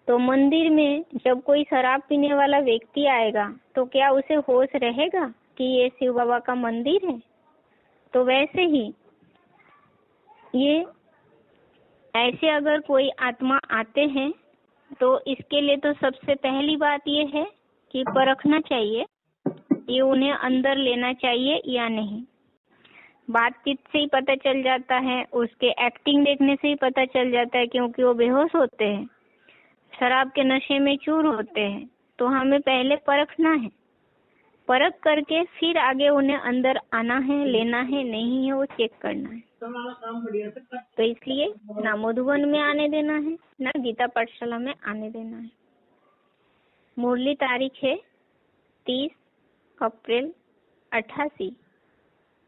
तो मंदिर में जब कोई शराब पीने वाला व्यक्ति आएगा तो क्या उसे होश रहेगा कि ये शिव बाबा का मंदिर है? तो वैसे ही ये ऐसे अगर कोई आत्मा आते हैं तो इसके लिए तो सबसे पहली बात ये है कि परखना चाहिए कि उन्हें अंदर लेना चाहिए या नहीं। बातचीत से ही पता चल जाता है, उसके एक्टिंग देखने से ही पता चल जाता है, क्योंकि वो बेहोश होते हैं, शराब के नशे में चूर होते हैं। तो हमें पहले परखना है, परख करके फिर आगे उन्हें अंदर आना है, लेना है, नहीं है वो चेक करना है। तो इसलिए ना मधुबन में आने देना है, ना गीता पाठशाला में आने देना है। मुरली तारीख है 30 अप्रैल 88,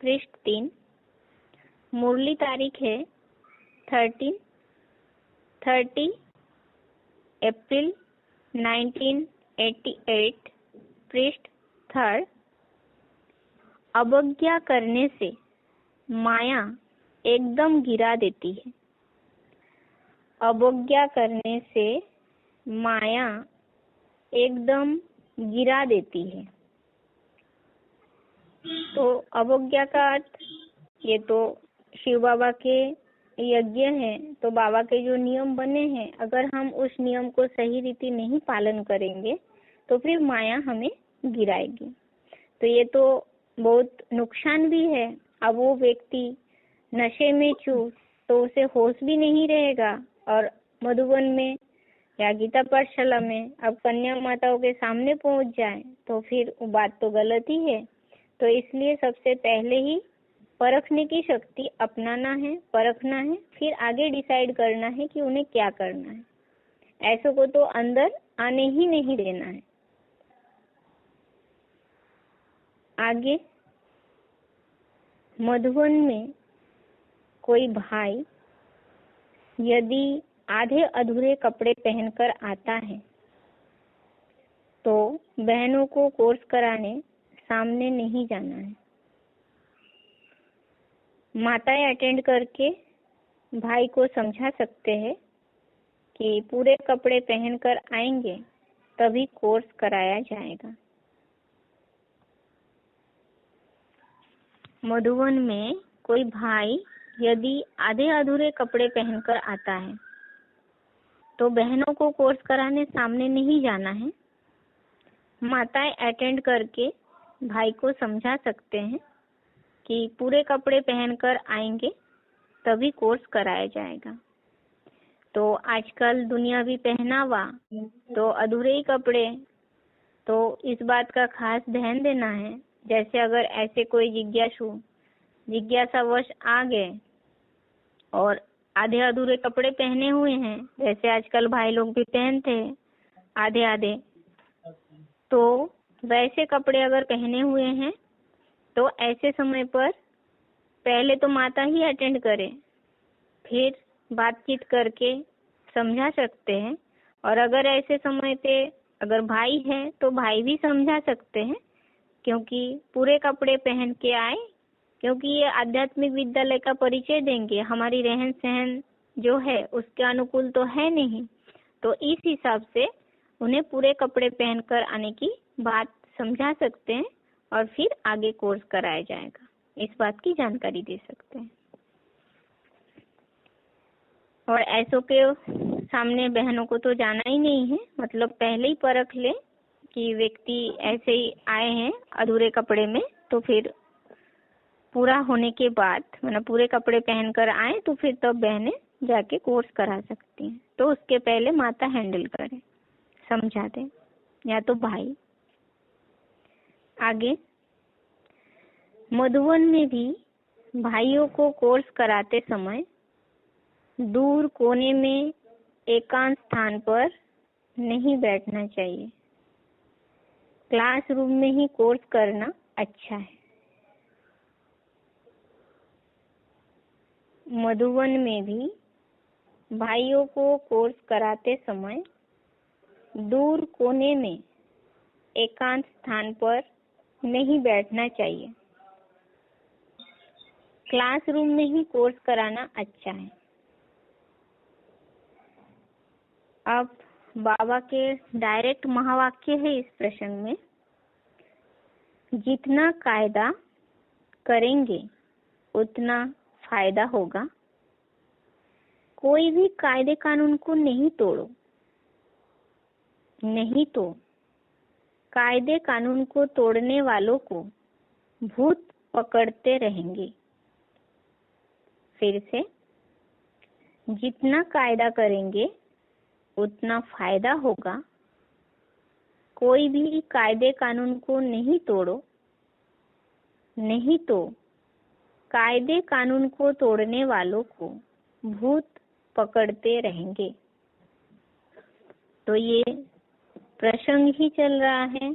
पृष्ठ 3। मुरली तारीख है 30 अप्रैल 1988, पृष्ठ 3। अवज्ञा करने से माया एकदम गिरा देती है। अवज्ञा करने से माया एकदम गिरा देती है। तो अवज्ञा का अर्थ, ये तो शिव बाबा के यज्ञ है, तो बाबा के जो नियम बने हैं, अगर हम उस नियम को सही रीति नहीं पालन करेंगे तो फिर माया हमें गिराएगी। तो ये तो बहुत नुकसान भी है। अब वो व्यक्ति नशे में चूर, तो उसे होश भी नहीं रहेगा, और मधुबन में या गीता पाठशाला में अब कन्या माताओं के सामने पहुंच जाए तो फिर बात तो गलत ही है। तो इसलिए सबसे पहले ही परखने की शक्ति अपनाना है, परखना है, फिर आगे डिसाइड करना है कि उन्हें क्या करना है। ऐसों को तो अंदर आने ही नहीं देना है। आगे मधुबन में कोई भाई यदि आधे अधूरे कपड़े पहनकर आता है तो बहनों को कोर्स कराने सामने नहीं जाना है। माताएं अटेंड करके भाई को समझा सकते हैं कि पूरे कपड़े पहनकर आएंगे तभी कोर्स कराया जाएगा। मधुबन में कोई भाई यदि आधे अधूरे कपड़े पहनकर आता है तो बहनों को कोर्स कराने सामने नहीं जाना है। माताएं अटेंड करके भाई को समझा सकते हैं कि पूरे कपड़े पहनकर आएंगे तभी कोर्स कराया जाएगा। तो आजकल दुनियावी पहनावा तो अधूरे ही कपड़े, तो इस बात का खास ध्यान देना है। जैसे अगर ऐसे कोई जिज्ञासावश आ गए और आधे अधूरे कपड़े पहने हुए हैं, जैसे आजकल भाई लोग भी पहनते हैं आधे आधे, तो वैसे कपड़े अगर पहने हुए हैं तो ऐसे समय पर पहले तो माता ही अटेंड करे, फिर बातचीत करके समझा सकते हैं। और अगर ऐसे समय पे अगर भाई है तो भाई भी समझा सकते हैं, क्योंकि पूरे कपड़े पहन के आए, क्योंकि ये आध्यात्मिक विद्यालय का परिचय देंगे, हमारी रहन सहन जो है उसके अनुकूल तो है नहीं, तो इस हिसाब से उन्हें पूरे कपड़े पहनकर आने की बात समझा सकते हैं और फिर आगे कोर्स कराया जाएगा, इस बात की जानकारी दे सकते हैं। और ऐसो के सामने बहनों को तो जाना ही नहीं है, मतलब पहले ही परख ले कि व्यक्ति ऐसे ही आए हैं अधूरे कपड़े में, तो फिर पूरा होने के बाद मतलब पूरे कपड़े पहनकर आए तो फिर तब बहनें जाके कोर्स करा सकती हैं। तो उसके पहले माता हैंडल करे, समझा दे, या तो भाई। आगे मधुवन में भी भाइयों को कोर्स कराते समय दूर कोने में एकांत स्थान पर नहीं बैठना चाहिए, क्लासरूम में ही कोर्स करना अच्छा है। मधुवन में भी भाइयों को कोर्स कराते समय दूर कोने में एकांत स्थान पर नहीं बैठना चाहिए, क्लासरूम में ही कोर्स कराना अच्छा है। अब बाबा के डायरेक्ट महावाक्य है इस प्रश्न में, जितना कायदा करेंगे उतना फायदा होगा, कोई भी कायदे कानून को नहीं तोड़ो, नहीं तो कायदे कानून को तोड़ने वालों को भूत पकड़ते रहेंगे। फिर से, जितना कायदा करेंगे उतना फायदा होगा, कोई भी कायदे कानून को नहीं तोड़ो, नहीं तो कायदे कानून को तोड़ने वालों को भूत पकड़ते रहेंगे। तो ये प्रसंग ही चल रहा है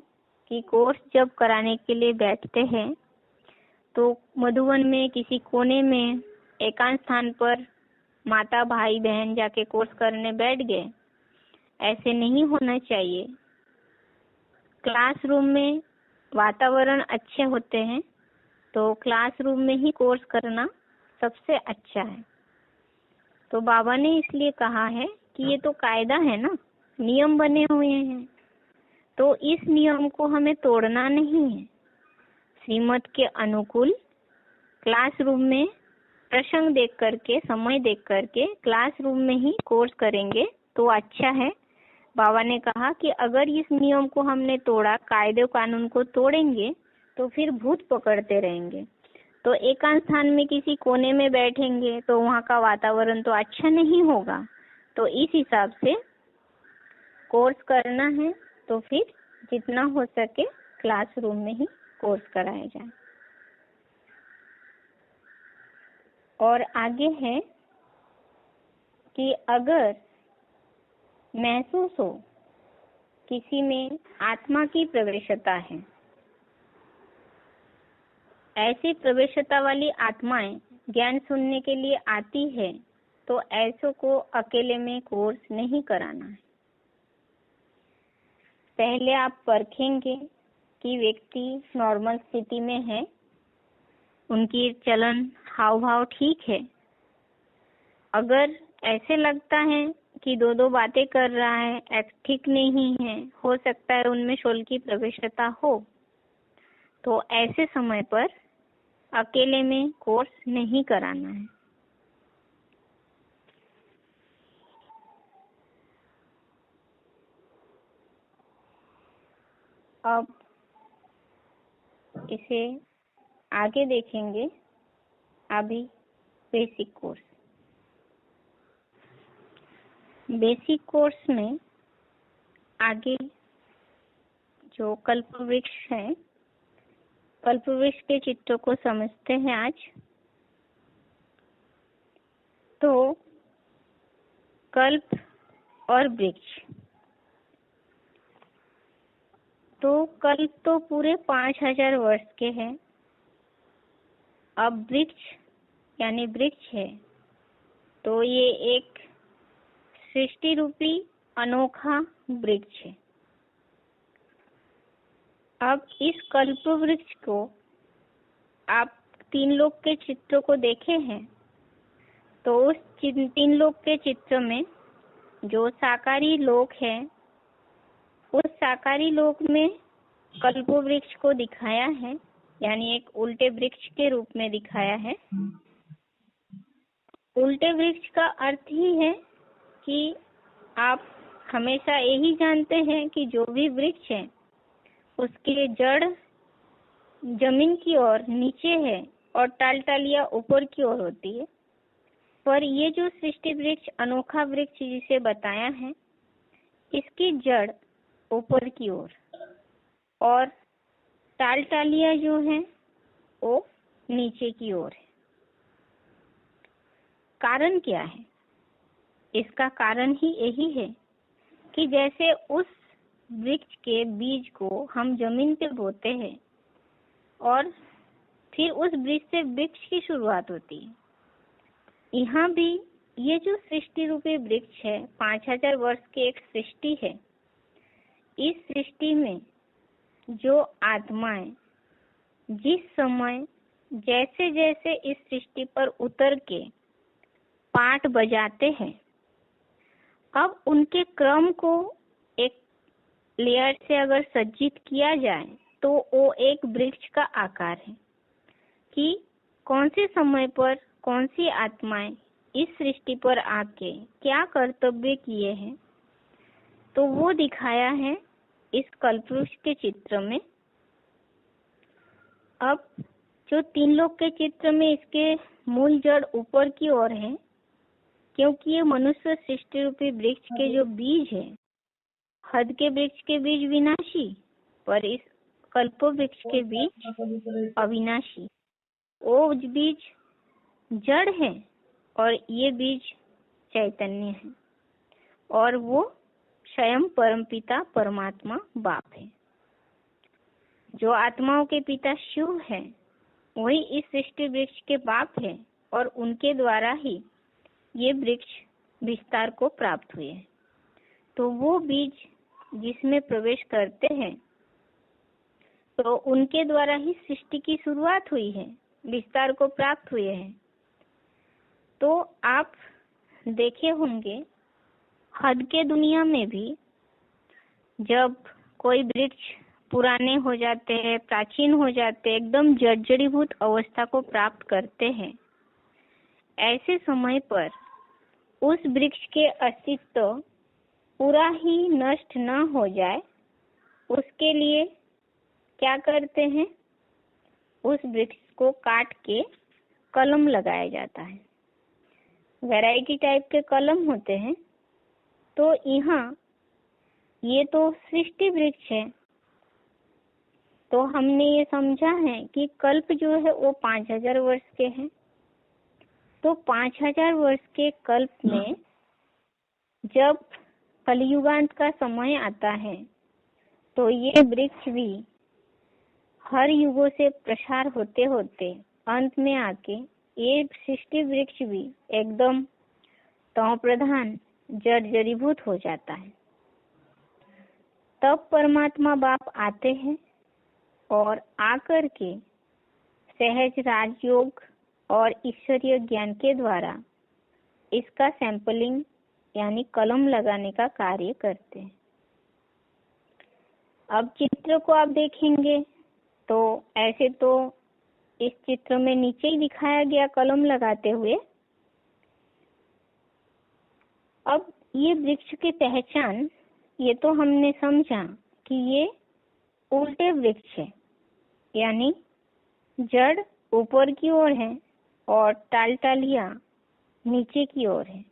कि कोर्स जब कराने के लिए बैठते हैं तो मधुवन में किसी कोने में एकांत स्थान पर माता भाई बहन जाके कोर्स करने बैठ गए, ऐसे नहीं होना चाहिए। क्लासरूम में वातावरण अच्छे होते हैं तो क्लासरूम में ही कोर्स करना सबसे अच्छा है। तो बाबा ने इसलिए कहा है कि ये तो कायदा है ना, नियम बने हुए हैं, तो इस नियम को हमें तोड़ना नहीं है। श्रीमत के अनुकूल क्लासरूम में प्रसंग देख करके, समय देख करके क्लासरूम में ही कोर्स करेंगे तो अच्छा है। बाबा ने कहा कि अगर इस नियम को हमने तोड़ा, कायदे कानून को तोड़ेंगे तो फिर भूत पकड़ते रहेंगे। तो एकांत स्थान में किसी कोने में बैठेंगे तो वहाँ का वातावरण तो अच्छा नहीं होगा। तो इस हिसाब से कोर्स करना है तो फिर जितना हो सके क्लासरूम में ही कोर्स कराया जाए। और आगे है कि अगर महसूस हो किसी में आत्मा की प्रवेशता है, ऐसी प्रवेशता वाली आत्माएं ज्ञान सुनने के लिए आती है, तो ऐसों को अकेले में कोर्स नहीं कराना है। पहले आप परखेंगे कि व्यक्ति नॉर्मल स्थिति में है, उनकी चलन हाव भाव ठीक है। अगर ऐसे लगता है कि दो बातें कर रहा है, ठीक नहीं है, हो सकता है उनमें शोल की प्रवेशता हो, तो ऐसे समय पर अकेले में कोर्स नहीं कराना है। अब इसे आगे देखेंगे। अभी बेसिक कोर्स, बेसिक कोर्स में आगे जो कल्पवृक्ष है, कल्पवृक्ष के चित्रों को समझते हैं आज। तो कल्प और वृक्ष। तो कल्प तो पूरे 5000 वर्ष के हैं। अब वृक्ष यानी वृक्ष है तो ये एक सृष्टि रूपी अनोखा वृक्ष है। अब इस कल्प वृक्ष को आप 3 लोक के चित्रों को देखे हैं तो उस 3 लोक के चित्र में जो साकारी लोक है उस साकारी लोक में कल्प वृक्ष को दिखाया है, यानी एक उल्टे वृक्ष के रूप में दिखाया है। उल्टे वृक्ष का अर्थ ही है कि आप हमेशा यही जानते हैं कि जो भी वृक्ष है उसके जड़ जमीन की ओर नीचे है और टालटालियां ऊपर की ओर होती है। पर ये जो सृष्टि वृक्ष अनोखा वृक्ष जिसे बताया है इसकी जड़ ऊपर की ओर और टालटालियां जो है वो नीचे की ओर है। कारण क्या है? इसका कारण ही यही है कि जैसे उस वृक्ष के बीज को हम जमीन पे बोते हैं और फिर उस वृक्ष से वृक्ष की शुरुआत होती है, यहाँ भी ये जो सृष्टि रूपी वृक्ष है 5000 वर्ष की एक सृष्टि है। इस सृष्टि में जो आत्माएं जिस समय जैसे जैसे इस सृष्टि पर उतर के पाठ बजाते हैं, अब उनके क्रम को एक लेयर से अगर सज्जित किया जाए तो वो एक वृक्ष का आकार है कि कौन से समय पर कौन सी आत्माएं इस सृष्टि पर आके क्या कर्तव्य किए हैं, तो वो दिखाया है इस कल्पवृक्ष के चित्र में। अब जो 3 लोक के चित्र में इसके मूल जड़ ऊपर की ओर है, क्योंकि ये मनुष्य सृष्टि रूपी वृक्ष के जो बीज है, हद के वृक्ष के बीज विनाशी पर इस कल्प वृक्ष के बीज अविनाशी। वो बीज जड़ है और ये बीज चैतन्य है और वो स्वयं परमपिता परमात्मा बाप है। जो आत्माओं के पिता शिव है वही इस सृष्टि वृक्ष के बाप है और उनके द्वारा ही ये वृक्ष विस्तार को प्राप्त हुए हैं। तो वो बीज जिसमें प्रवेश करते हैं तो उनके द्वारा ही सृष्टि की शुरुआत हुई है, विस्तार को प्राप्त हुए हैं। तो आप देखे होंगे हद के दुनिया में भी जब कोई वृक्ष पुराने हो जाते हैं, प्राचीन हो जाते हैं, एकदम जर्जरीभूत अवस्था को प्राप्त करते हैं, ऐसे समय पर उस वृक्ष के अस्तित्व पूरा ही नष्ट न हो जाए उसके लिए क्या करते हैं, उस वृक्ष को काट के कलम लगाया जाता है। वैरायटी टाइप के कलम होते हैं। तो यहाँ ये तो सृष्टि वृक्ष है, तो हमने ये समझा है कि कल्प जो है वो 5000 वर्ष के हैं। तो 5000 वर्ष के कल्प में जब कलियुगांत का समय आता है तो ये वृक्ष भी हर युगों से प्रसार होते होते अंत में आके ये सृष्टि वृक्ष भी एकदम तमो प्रधान जर्जरीभूत हो जाता है। तब परमात्मा बाप आते हैं और आकर के सहज राजयोग और ईश्वरीय ज्ञान के द्वारा इसका सैंपलिंग यानी कलम लगाने का कार्य करते हैं। अब चित्र को आप देखेंगे तो ऐसे तो इस चित्र में नीचे ही दिखाया गया कलम लगाते हुए। अब ये वृक्ष की पहचान ये तो हमने समझा कि ये उल्टे वृक्ष है, यानी जड़ ऊपर की ओर है और टालटालियां नीचे की ओर है।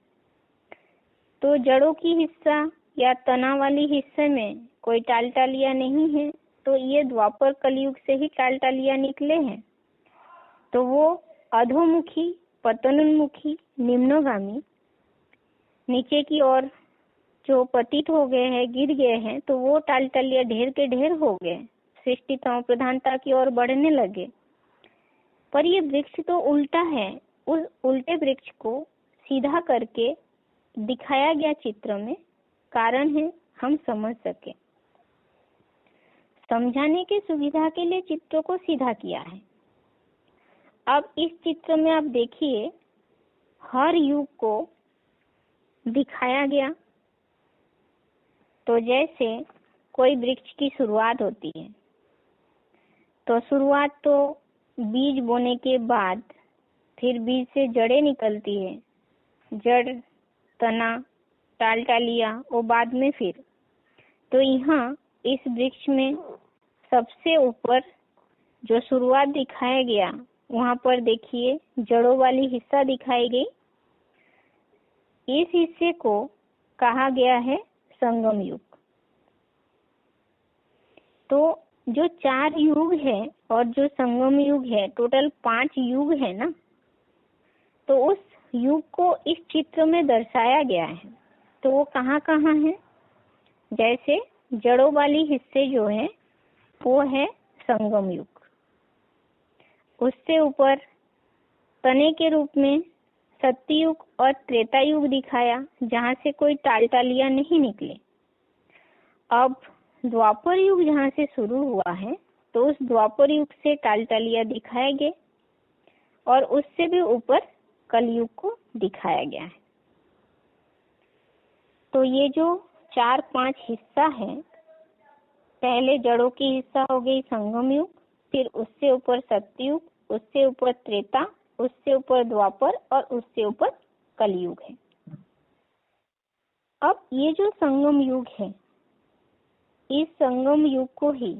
तो जड़ों की हिस्सा या तना वाली हिस्से में कोई टालटालियां नहीं है, तो ये द्वापर कलयुग से ही टालटालियां निकले हैं। तो वो अधोमुखी, पतनोन्मुखी, निम्नगामी नीचे की ओर जो पतित हो गए हैं, गिर गए हैं, तो वो टालटलिया ढेर के ढेर हो गए, सृष्टि तमो प्रधानता की ओर बढ़ने लगे। पर ये वृक्ष तो उल्टा है। उस उल्टे वृक्ष को सीधा करके दिखाया गया चित्र में। कारण है हम समझ सके, समझाने की सुविधा के लिए चित्र को सीधा किया है। अब इस चित्र में आप देखिए, हर युग को दिखाया गया। तो जैसे कोई वृक्ष की शुरुआत होती है, तो शुरुआत तो बीज बोने के बाद, फिर बीज से जड़ें निकलती है, जड़, तना, टालटालिया और बाद में फिर। तो यहाँ इस वृक्ष में सबसे ऊपर जो शुरुआत दिखाया गया, वहां पर देखिए जड़ों वाली हिस्सा दिखाई गई। इस हिस्से को कहा गया है संगम युग। तो जो 4 युग है और जो संगम युग है, टोटल 5 युग है ना। तो उस युग को इस चित्र में दर्शाया गया है। तो वो कहाँ कहाँ है? जैसे जड़ों वाली हिस्से जो है वो है संगम युग। उससे ऊपर तने के रूप में सत्ययुग और त्रेता युग दिखाया, जहाँ से कोई टालटालिया नहीं निकले। अब द्वापर युग जहाँ से शुरू हुआ है, तो उस द्वापर युग से टालटालिया दिखाए गए और उससे भी ऊपर कलयुग को दिखाया गया है। तो ये जो 4-5 हिस्सा है, पहले जड़ों की हिस्सा हो गई संगम युग, फिर उससे ऊपर सत्ययुग, उससे ऊपर त्रेता, उससे ऊपर द्वापर और उससे ऊपर कलयुग है। अब ये जो संगम युग है, इस संगम युग को ही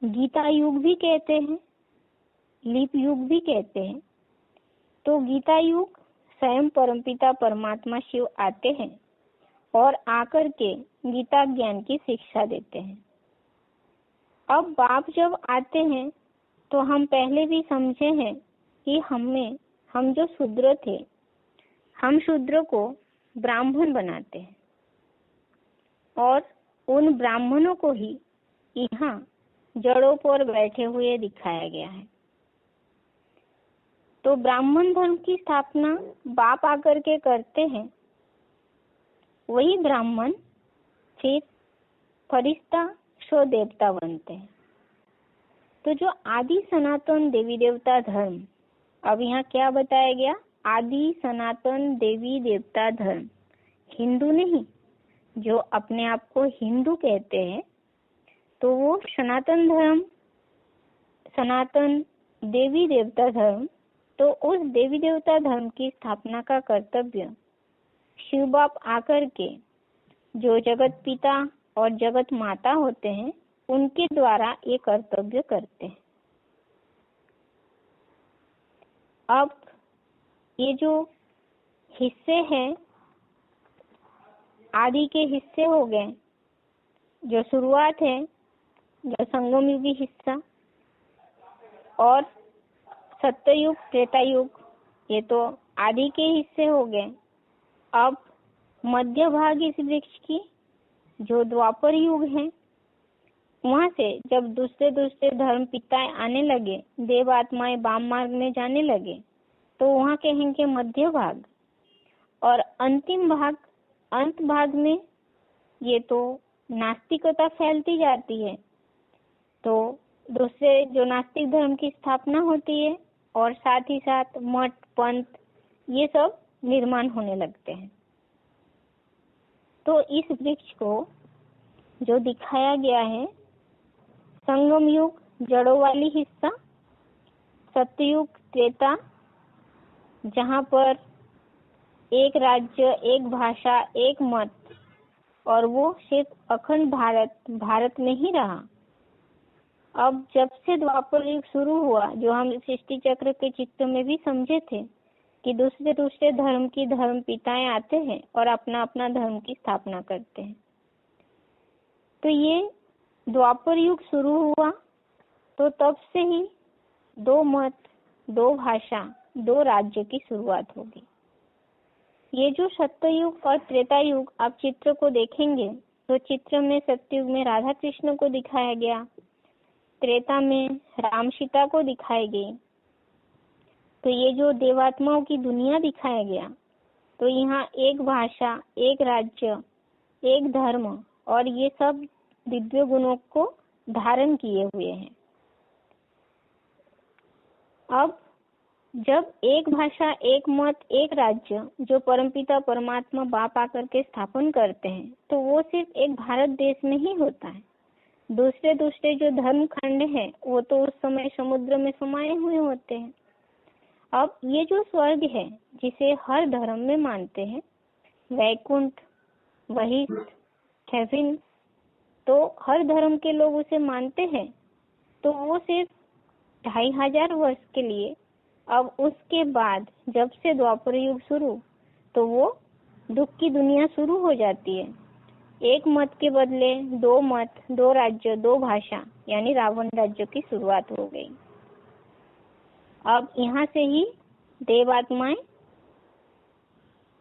गीता युग भी कहते हैं, लीप युग भी कहते हैं। तो गीता युग स्वयं परमपिता परमात्मा शिव आते हैं और आकर के गीता ज्ञान की शिक्षा देते हैं। अब बाप जब आते हैं, तो हम पहले भी समझे हैं कि हम जो शूद्र थे, हम शूद्र को ब्राह्मण बनाते हैं और उन ब्राह्मणों को ही यहाँ जड़ों पर बैठे हुए दिखाया गया है। तो ब्राह्मण धर्म की स्थापना बाप आकर के करते हैं। वही ब्राह्मण फिर फरिश्ता शो देवता बनते हैं। तो जो आदि सनातन देवी देवता धर्म, अब यहाँ क्या बताया गया? आदि सनातन देवी देवता धर्म, हिंदू नहीं, जो अपने आप को हिंदू कहते हैं, तो वो सनातन धर्म, सनातन देवी देवता धर्म। तो उस देवी देवता धर्म की स्थापना का कर्तव्य शिव बाप आकर के जो जगत पिता और जगत माता होते हैं, उनके द्वारा ये कर्तव्य करते हैं। अब ये जो हिस्से हैं, आदि के हिस्से हो गए। जो शुरुआत है, जो संगम युगी हिस्सा, और सत्ययुग त्रेता युग, ये तो आदि के हिस्से हो गए। अब मध्य भाग इस वृक्ष की जो द्वापर युग है, वहां से जब दूसरे दूसरे धर्म पिताएं आने लगे, देव आत्माएं वाम मार्ग में जाने लगे, तो वहां कहेंगे मध्य भाग। और अंतिम भाग, अंत भाग में ये तो नास्तिकता फैलती जाती है, तो दूसरे जो नास्तिक धर्म की स्थापना होती है और साथ ही साथ मठ पंथ ये सब निर्माण होने लगते हैं। तो इस वृक्ष को जो दिखाया गया है, संगम युग जड़ों वाली हिस्सा, सत्ययुग त्रेता जहाँ पर एक राज्य, एक भाषा, एक मत, और वो सिर्फ अखंड भारत में ही रहा। अब जब से द्वापर युग शुरू हुआ, जो हम सृष्टि चक्र के चित्र में भी समझे थे कि दूसरे दूसरे धर्म की धर्म पिताएं आते हैं और अपना अपना धर्म की स्थापना करते हैं। तो ये द्वापर युग शुरू हुआ, तो तब से ही 2 मत, 2 भाषा, 2 राज्य की शुरुआत होगी। ये जो सत्ययुग और त्रेता युग आप चित्र को देखेंगे तो चित्र में सत्ययुग में राधा कृष्ण को दिखाया गया, त्रेता में राम सीता को दिखाई गई। तो ये जो देवात्माओं की दुनिया दिखाया गया, तो यहाँ एक भाषा, एक राज्य, एक धर्म और ये सब दिव्य गुणों को धारण किए हुए हैं। अब जब एक भाषा, एक मत, एक राज्य जो परमपिता परमात्मा बाप आकर के स्थापन करते हैं, तो वो सिर्फ एक भारत देश में ही होता है। दूसरे दूसरे जो धर्म खंड है वो तो उस समय समुद्र में समाये हुए होते हैं। अब ये जो स्वर्ग है जिसे हर धर्म में मानते हैं, वैकुंठ, वहिष्ठ, हेवन, तो हर धर्म के लोग उसे मानते हैं, तो वो सिर्फ 2500 वर्ष के लिए। अब उसके बाद जब से द्वापर युग शुरू, तो वो दुख की दुनिया शुरू हो जाती है। एक मत के बदले 2 मत, 2 राज्य, 2 भाषा, यानी रावण राज्य की शुरुआत हो गई। अब यहाँ से ही देवात्माएं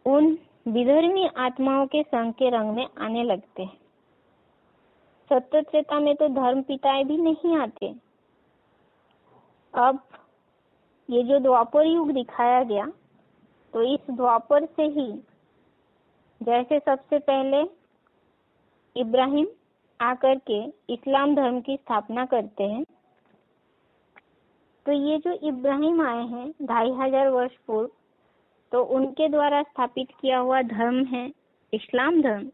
उन विधर्मी आत्माओं के संग के रंग में आने लगते हैं। सत्य त्रेता में तो धर्म पिताएं भी नहीं आते। अब ये जो द्वापर युग दिखाया गया, तो इस द्वापर से ही जैसे सबसे पहले इब्राहिम आकर के इस्लाम धर्म की स्थापना करते हैं, तो ये जो इब्राहिम आए हैं 2500 वर्ष पूर्व, तो उनके द्वारा स्थापित किया हुआ धर्म है इस्लाम धर्म।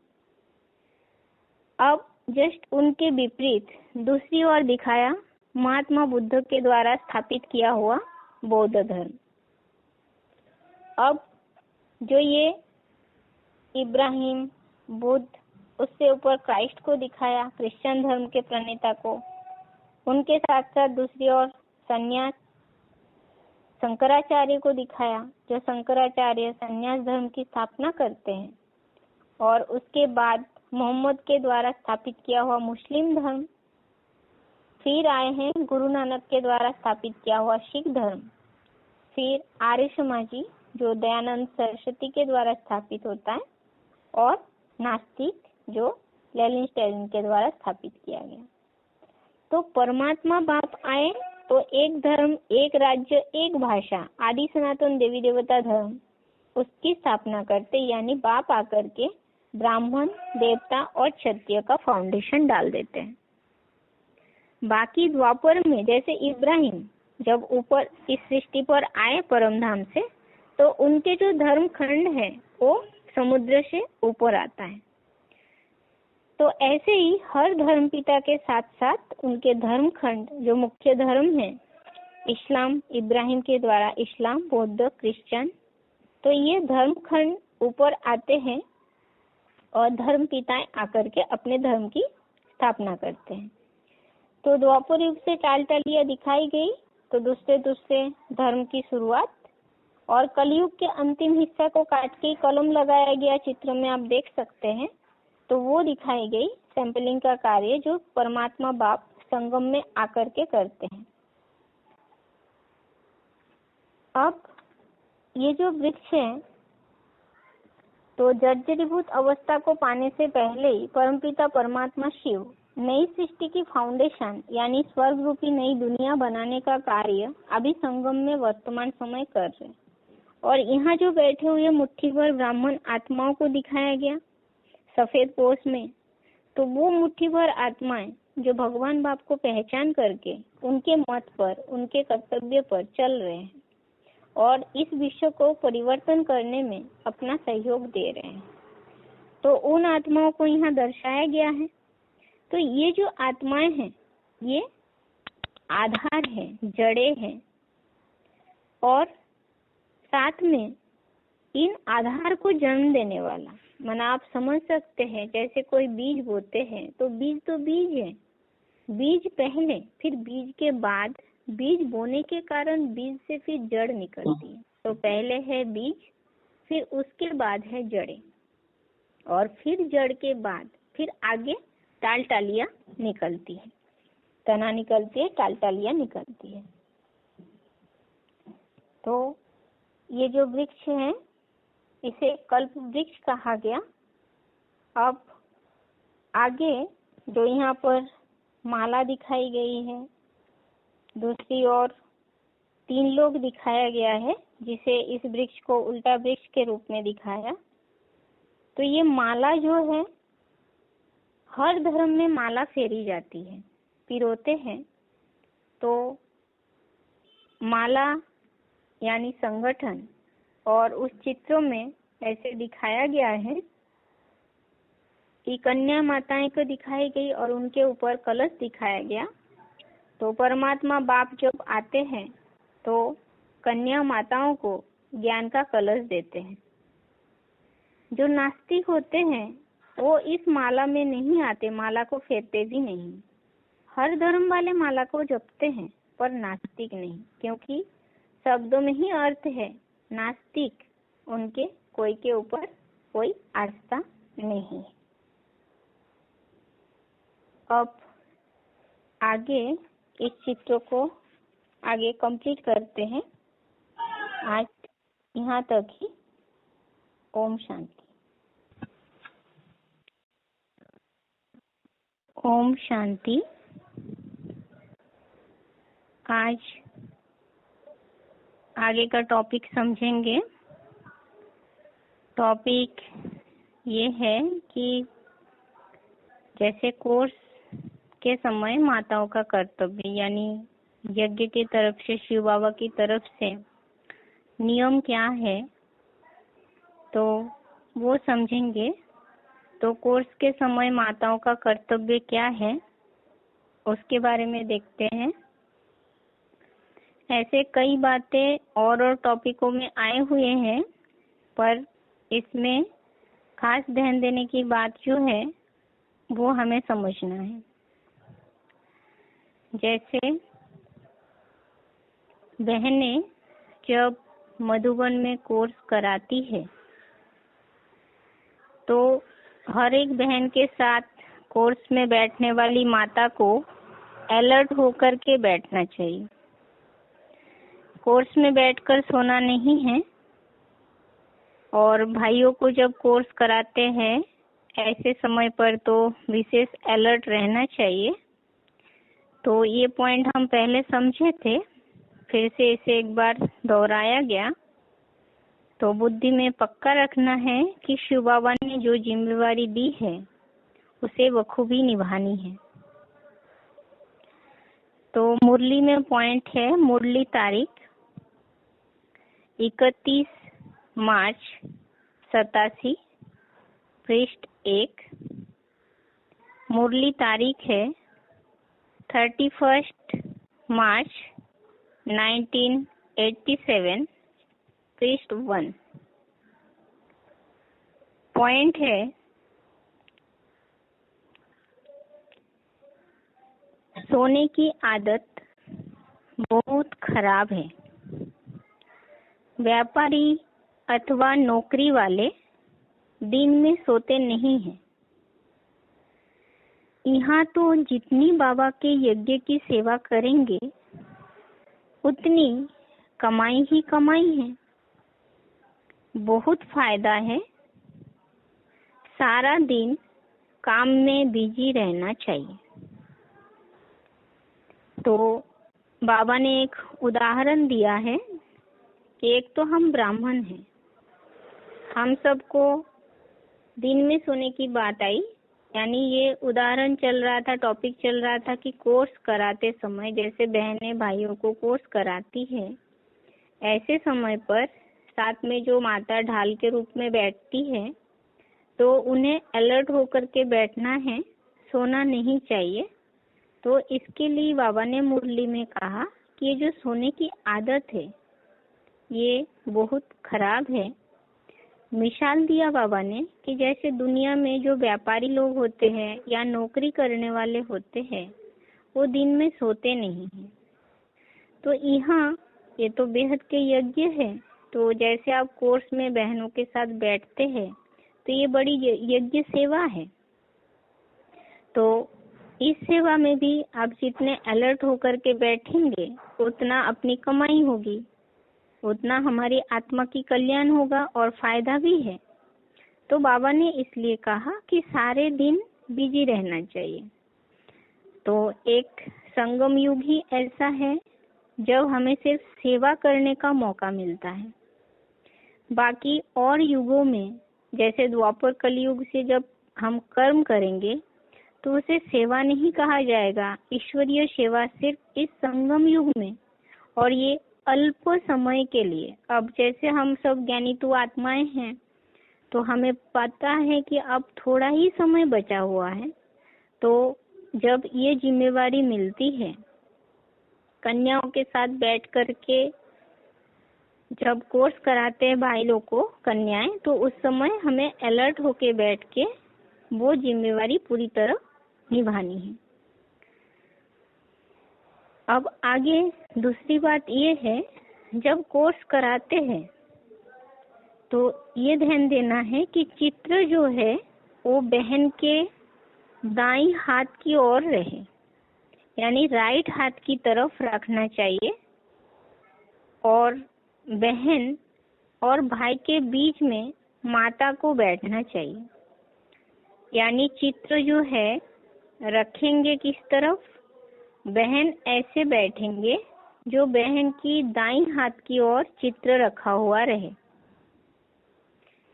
अब जस्ट उनके विपरीत दूसरी ओर दिखाया महात्मा बुद्ध के द्वारा स्थापित किया हुआ बौद्ध धर्म। अब जो ये इब्राहिम, बुद्ध, उससे ऊपर क्राइस्ट को दिखाया, क्रिश्चियन धर्म के प्रणेता को। उनके साथ साथ दूसरी ओर संन्यास शंकराचार्य को दिखाया, जो शंकराचार्य संन्यास धर्म की स्थापना करते हैं। और उसके बाद मोहम्मद के द्वारा स्थापित किया हुआ मुस्लिम धर्म। फिर आए हैं गुरु नानक के द्वारा स्थापित किया हुआ सिख धर्म। फिर आर्य समाजी जो दयानंद सरस्वती के द्वारा स्थापित होता है, और नास्तिक जो लेनिन स्टेलिन के द्वारा स्थापित किया गया। तो परमात्मा बाप आए तो एक धर्म, एक राज्य, एक भाषा, आदि सनातन देवी देवता धर्म, उसकी स्थापना करते, यानी बाप आकर के ब्राह्मण, देवता और क्षत्रिय का फाउंडेशन डाल देते हैं। बाकी द्वापर में जैसे इब्राहिम जब ऊपर इस सृष्टि पर आए परम धाम से, तो उनके जो धर्म खंड है वो समुद्र से ऊपर आता है। तो ऐसे ही हर धर्म पिता के साथ साथ उनके धर्म खंड जो मुख्य धर्म है, इस्लाम, इब्राहिम के द्वारा इस्लाम, बौद्ध, क्रिश्चियन, तो ये धर्म खंड ऊपर आते हैं और धर्म पिताएं आकर के अपने धर्म की स्थापना करते हैं। तो द्वापर युग से टालटालियां दिखाई गई, तो दूसरे दूसरे धर्म की शुरुआत, और कलयुग के अंतिम हिस्सा को काट के कलम लगाया गया, चित्र में आप देख सकते हैं। तो वो दिखाई गई सैंपलिंग का कार्य जो परमात्मा बाप संगम में आकर के करते हैं। अब ये जो वृक्ष है, तो जर्जरीभूत अवस्था को पाने से पहले ही परमपिता परमात्मा शिव नई सृष्टि की फाउंडेशन यानी स्वर्ग रूपी नई दुनिया बनाने का कार्य अभी संगम में वर्तमान समय कर रहे हैं। और यहाँ जो बैठे हुए मुट्ठी भर ब्राह्मण आत्माओं को दिखाया गया सफेद पोष में, तो वो मुट्ठी भर आत्माएं जो भगवान बाप को पहचान करके उनके मत पर, उनके कर्तव्य पर चल रहे हैं और इस विश्व को परिवर्तन करने में अपना सहयोग दे रहे हैं, तो उन आत्माओं को यहाँ दर्शाया गया है। तो ये जो आत्माएं हैं ये आधार है, जड़े हैं, और साथ में इन आधार को जन्म देने वाला, माना आप समझ सकते हैं जैसे कोई बीज बोते हैं, तो बीज तो बीज है, बीज पहले, फिर बीज के बाद, बीज बोने के कारण बीज से फिर जड़ निकलती है। तो पहले है बीज, फिर उसके बाद है जड़ें, और फिर जड़ के बाद फिर आगे टाल टालियां निकलती है, तना निकलती है, टाल टालियां निकलती है। तो ये जो वृक्ष है इसे कल्प वृक्ष कहा गया। अब आगे जो यहाँ पर माला दिखाई गई है, दूसरी ओर 3 लोग दिखाया गया है, जिसे इस वृक्ष को उल्टा वृक्ष के रूप में दिखाया। तो ये माला जो है, हर धर्म में माला फेरी जाती है, पिरोते हैं। तो माला यानी संगठन, और उस चित्रों में ऐसे दिखाया गया है कि कन्या माताएं को दिखाई गई और उनके ऊपर कलश दिखाया गया। तो परमात्मा बाप जब आते हैं तो कन्या माताओं को ज्ञान का कलश देते हैं। जो नास्तिक होते हैं वो इस माला में नहीं आते, माला को फेरते भी नहीं। हर धर्म वाले माला को जपते हैं पर नास्तिक नहीं, क्योंकि शब्दों में ही अर्थ है। नास्तिक उनके कोई के ऊपर कोई आस्था नहीं। अब आगे इस चित्र को आगे कंप्लीट करते हैं। आज यहाँ तक ही। ओम शांति। ओम शांति। आज आगे का टॉपिक समझेंगे। टॉपिक ये है कि जैसे कोर्स के समय माताओं का कर्तव्य, यानी यज्ञ की तरफ से, शिव बाबा की तरफ से नियम क्या है, तो वो समझेंगे। तो कोर्स के समय माताओं का कर्तव्य क्या है, उसके बारे में देखते हैं। ऐसे कई बातें और टॉपिकों में आए हुए हैं, पर इसमें खास ध्यान देने की बात जो है वो हमें समझना है। जैसे बहनें जब मधुबन में कोर्स कराती है तो हर एक बहन के साथ कोर्स में बैठने वाली माता को अलर्ट होकर के बैठना चाहिए। कोर्स में बैठकर सोना नहीं है। और भाइयों को जब कोर्स कराते हैं ऐसे समय पर तो विशेष अलर्ट रहना चाहिए। तो ये पॉइंट हम पहले समझे थे, फिर से इसे एक बार दोहराया गया। तो बुद्धि में पक्का रखना है कि शिव बाबा ने जो जिम्मेवारी दी है उसे बखूबी निभानी है। तो मुरली में पॉइंट है, मुरली तारीख 31 मार्च 87, पृष्ठ 1। मुरली तारीख है 31 मार्च 1987, पृष्ठ 1। पॉइंट है, सोने की आदत बहुत खराब है। व्यापारी अथवा नौकरी वाले दिन में सोते नहीं हैं। यहाँ तो जितनी बाबा के यज्ञ की सेवा करेंगे उतनी कमाई ही कमाई है। बहुत फायदा है। सारा दिन काम में बिजी रहना चाहिए। तो बाबा ने एक उदाहरण दिया है कि एक तो हम ब्राह्मण हैं, हम सबको दिन में सोने की बात आई, यानी ये उदाहरण चल रहा था, टॉपिक चल रहा था कि कोर्स कराते समय जैसे बहनें भाइयों को कोर्स कराती है, ऐसे समय पर साथ में जो माता ढाल के रूप में बैठती है तो उन्हें अलर्ट होकर के बैठना है, सोना नहीं चाहिए। तो इसके लिए बाबा ने मुरली में कहा कि ये जो सोने की आदत है ये बहुत खराब है। मिसाल दिया बाबा ने कि जैसे दुनिया में जो व्यापारी लोग होते हैं या नौकरी करने वाले होते हैं वो दिन में सोते नहीं हैं। तो यहाँ ये तो बेहद के यज्ञ है। तो जैसे आप कोर्स में बहनों के साथ बैठते हैं तो ये बड़ी यज्ञ सेवा है। तो इस सेवा में भी आप जितने अलर्ट होकर के बैठेंगे उतना अपनी कमाई होगी। उतना हमारी आत्मा की कल्याण होगा और फायदा भी है। तो बाबा ने इसलिए कहा कि सारे दिन बिजी रहना चाहिए। तो एक संगम युग ही ऐसा है जब हमें सिर्फ सेवा करने का मौका मिलता है। बाकी और युगों में, जैसे द्वापर कलयुग से जब हम कर्म करेंगे तो उसे सेवा नहीं कहा जाएगा। ईश्वरीय सेवा सिर्फ इस संगम युग में, और ये अल्प समय के लिए। अब जैसे हम सब ज्ञानीतु आत्माएं हैं, तो हमें पता है कि अब थोड़ा ही समय बचा हुआ है। तो जब ये जिम्मेवारी मिलती है कन्याओं के साथ बैठ करके, जब कोर्स कराते हैं भाई लोग को कन्याएं, तो उस समय हमें अलर्ट होके बैठ के वो जिम्मेवारी पूरी तरह निभानी है। अब आगे दूसरी बात ये है, जब कोर्स कराते हैं तो ये ध्यान देना है कि चित्र जो है वो बहन के दाईं हाथ की ओर रहे, यानी राइट हाथ की तरफ रखना चाहिए, और बहन और भाई के बीच में माता को बैठना चाहिए। यानी चित्र जो है रखेंगे किस तरफ, बहन ऐसे बैठेंगे जो बहन की दाईं हाथ की ओर चित्र रखा हुआ रहे,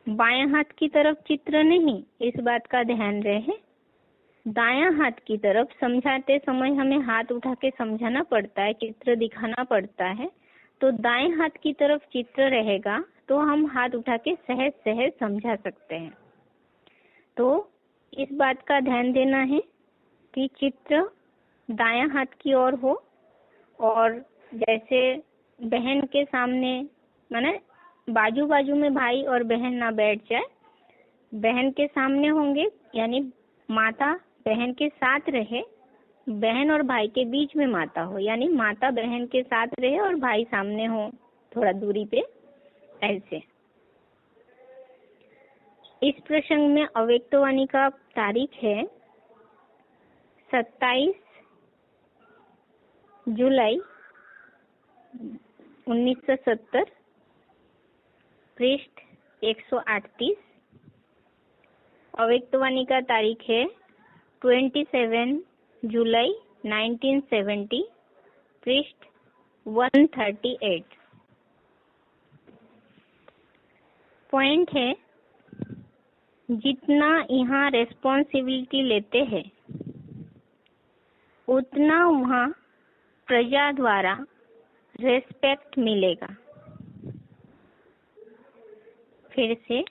बाएं हाथ की तरफ चित्र नहीं, इस बात का ध्यान रहे। दायां हाथ की तरफ समझाते समय हमें हाथ उठा के समझाना पड़ता है, चित्र दिखाना पड़ता है। तो दाएं हाथ की तरफ चित्र रहेगा तो हम हाथ उठा के सहज सहज समझा सकते हैं। तो इस बात का ध्यान देना है कि चित्र दायां हाथ की ओर हो, और जैसे बहन के सामने, माने बाजू बाजू में भाई और बहन ना बैठ जाए, बहन के सामने होंगे, यानी माता बहन के साथ रहे, बहन और भाई के बीच में माता हो, यानी माता बहन के साथ रहे और भाई सामने हो थोड़ा दूरी पे, ऐसे। इस प्रसंग में अव्यक्तवाणी का तारीख है 27 जुलाई 1970, पृष्ठ 138। अव्यक्तवाणी का तारीख है 27 जुलाई 1970, पृष्ठ 138। पॉइंट है, जितना यहाँ रेस्पॉन्सिबिलिटी लेते हैं उतना वहाँ प्रजा द्वारा रेस्पेक्ट मिलेगा। फिर से,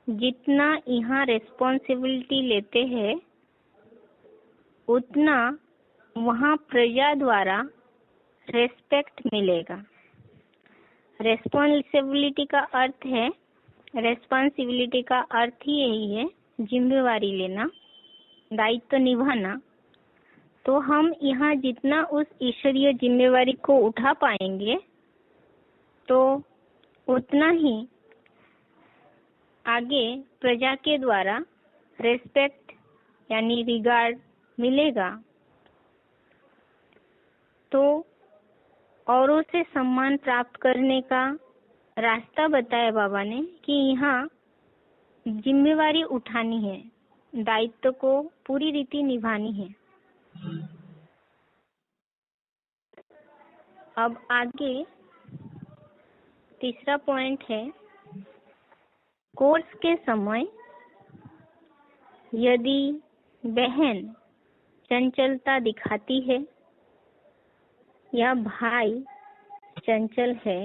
जितना यहाँ रेस्पॉन्सिबिलिटी लेते हैं उतना वहाँ प्रजा द्वारा रेस्पेक्ट मिलेगा। रेस्पॉन्सिबिलिटी का अर्थ है, रेस्पॉन्सिबिलिटी का अर्थ ही यही है, जिम्मेवारी लेना, दायित्व निभाना। तो हम यहाँ जितना उस ईश्वरीय जिम्मेवारी को उठा पाएंगे तो उतना ही आगे प्रजा के द्वारा रेस्पेक्ट यानी रिगार्ड मिलेगा। तो औरों से सम्मान प्राप्त करने का रास्ता बताया बाबा ने कि यहाँ जिम्मेवारी उठानी है, दायित्व को पूरी रीति निभानी है। अब आगे तीसरा पॉइंट है, कोर्स के समय यदि बहन चंचलता दिखाती है या भाई चंचल है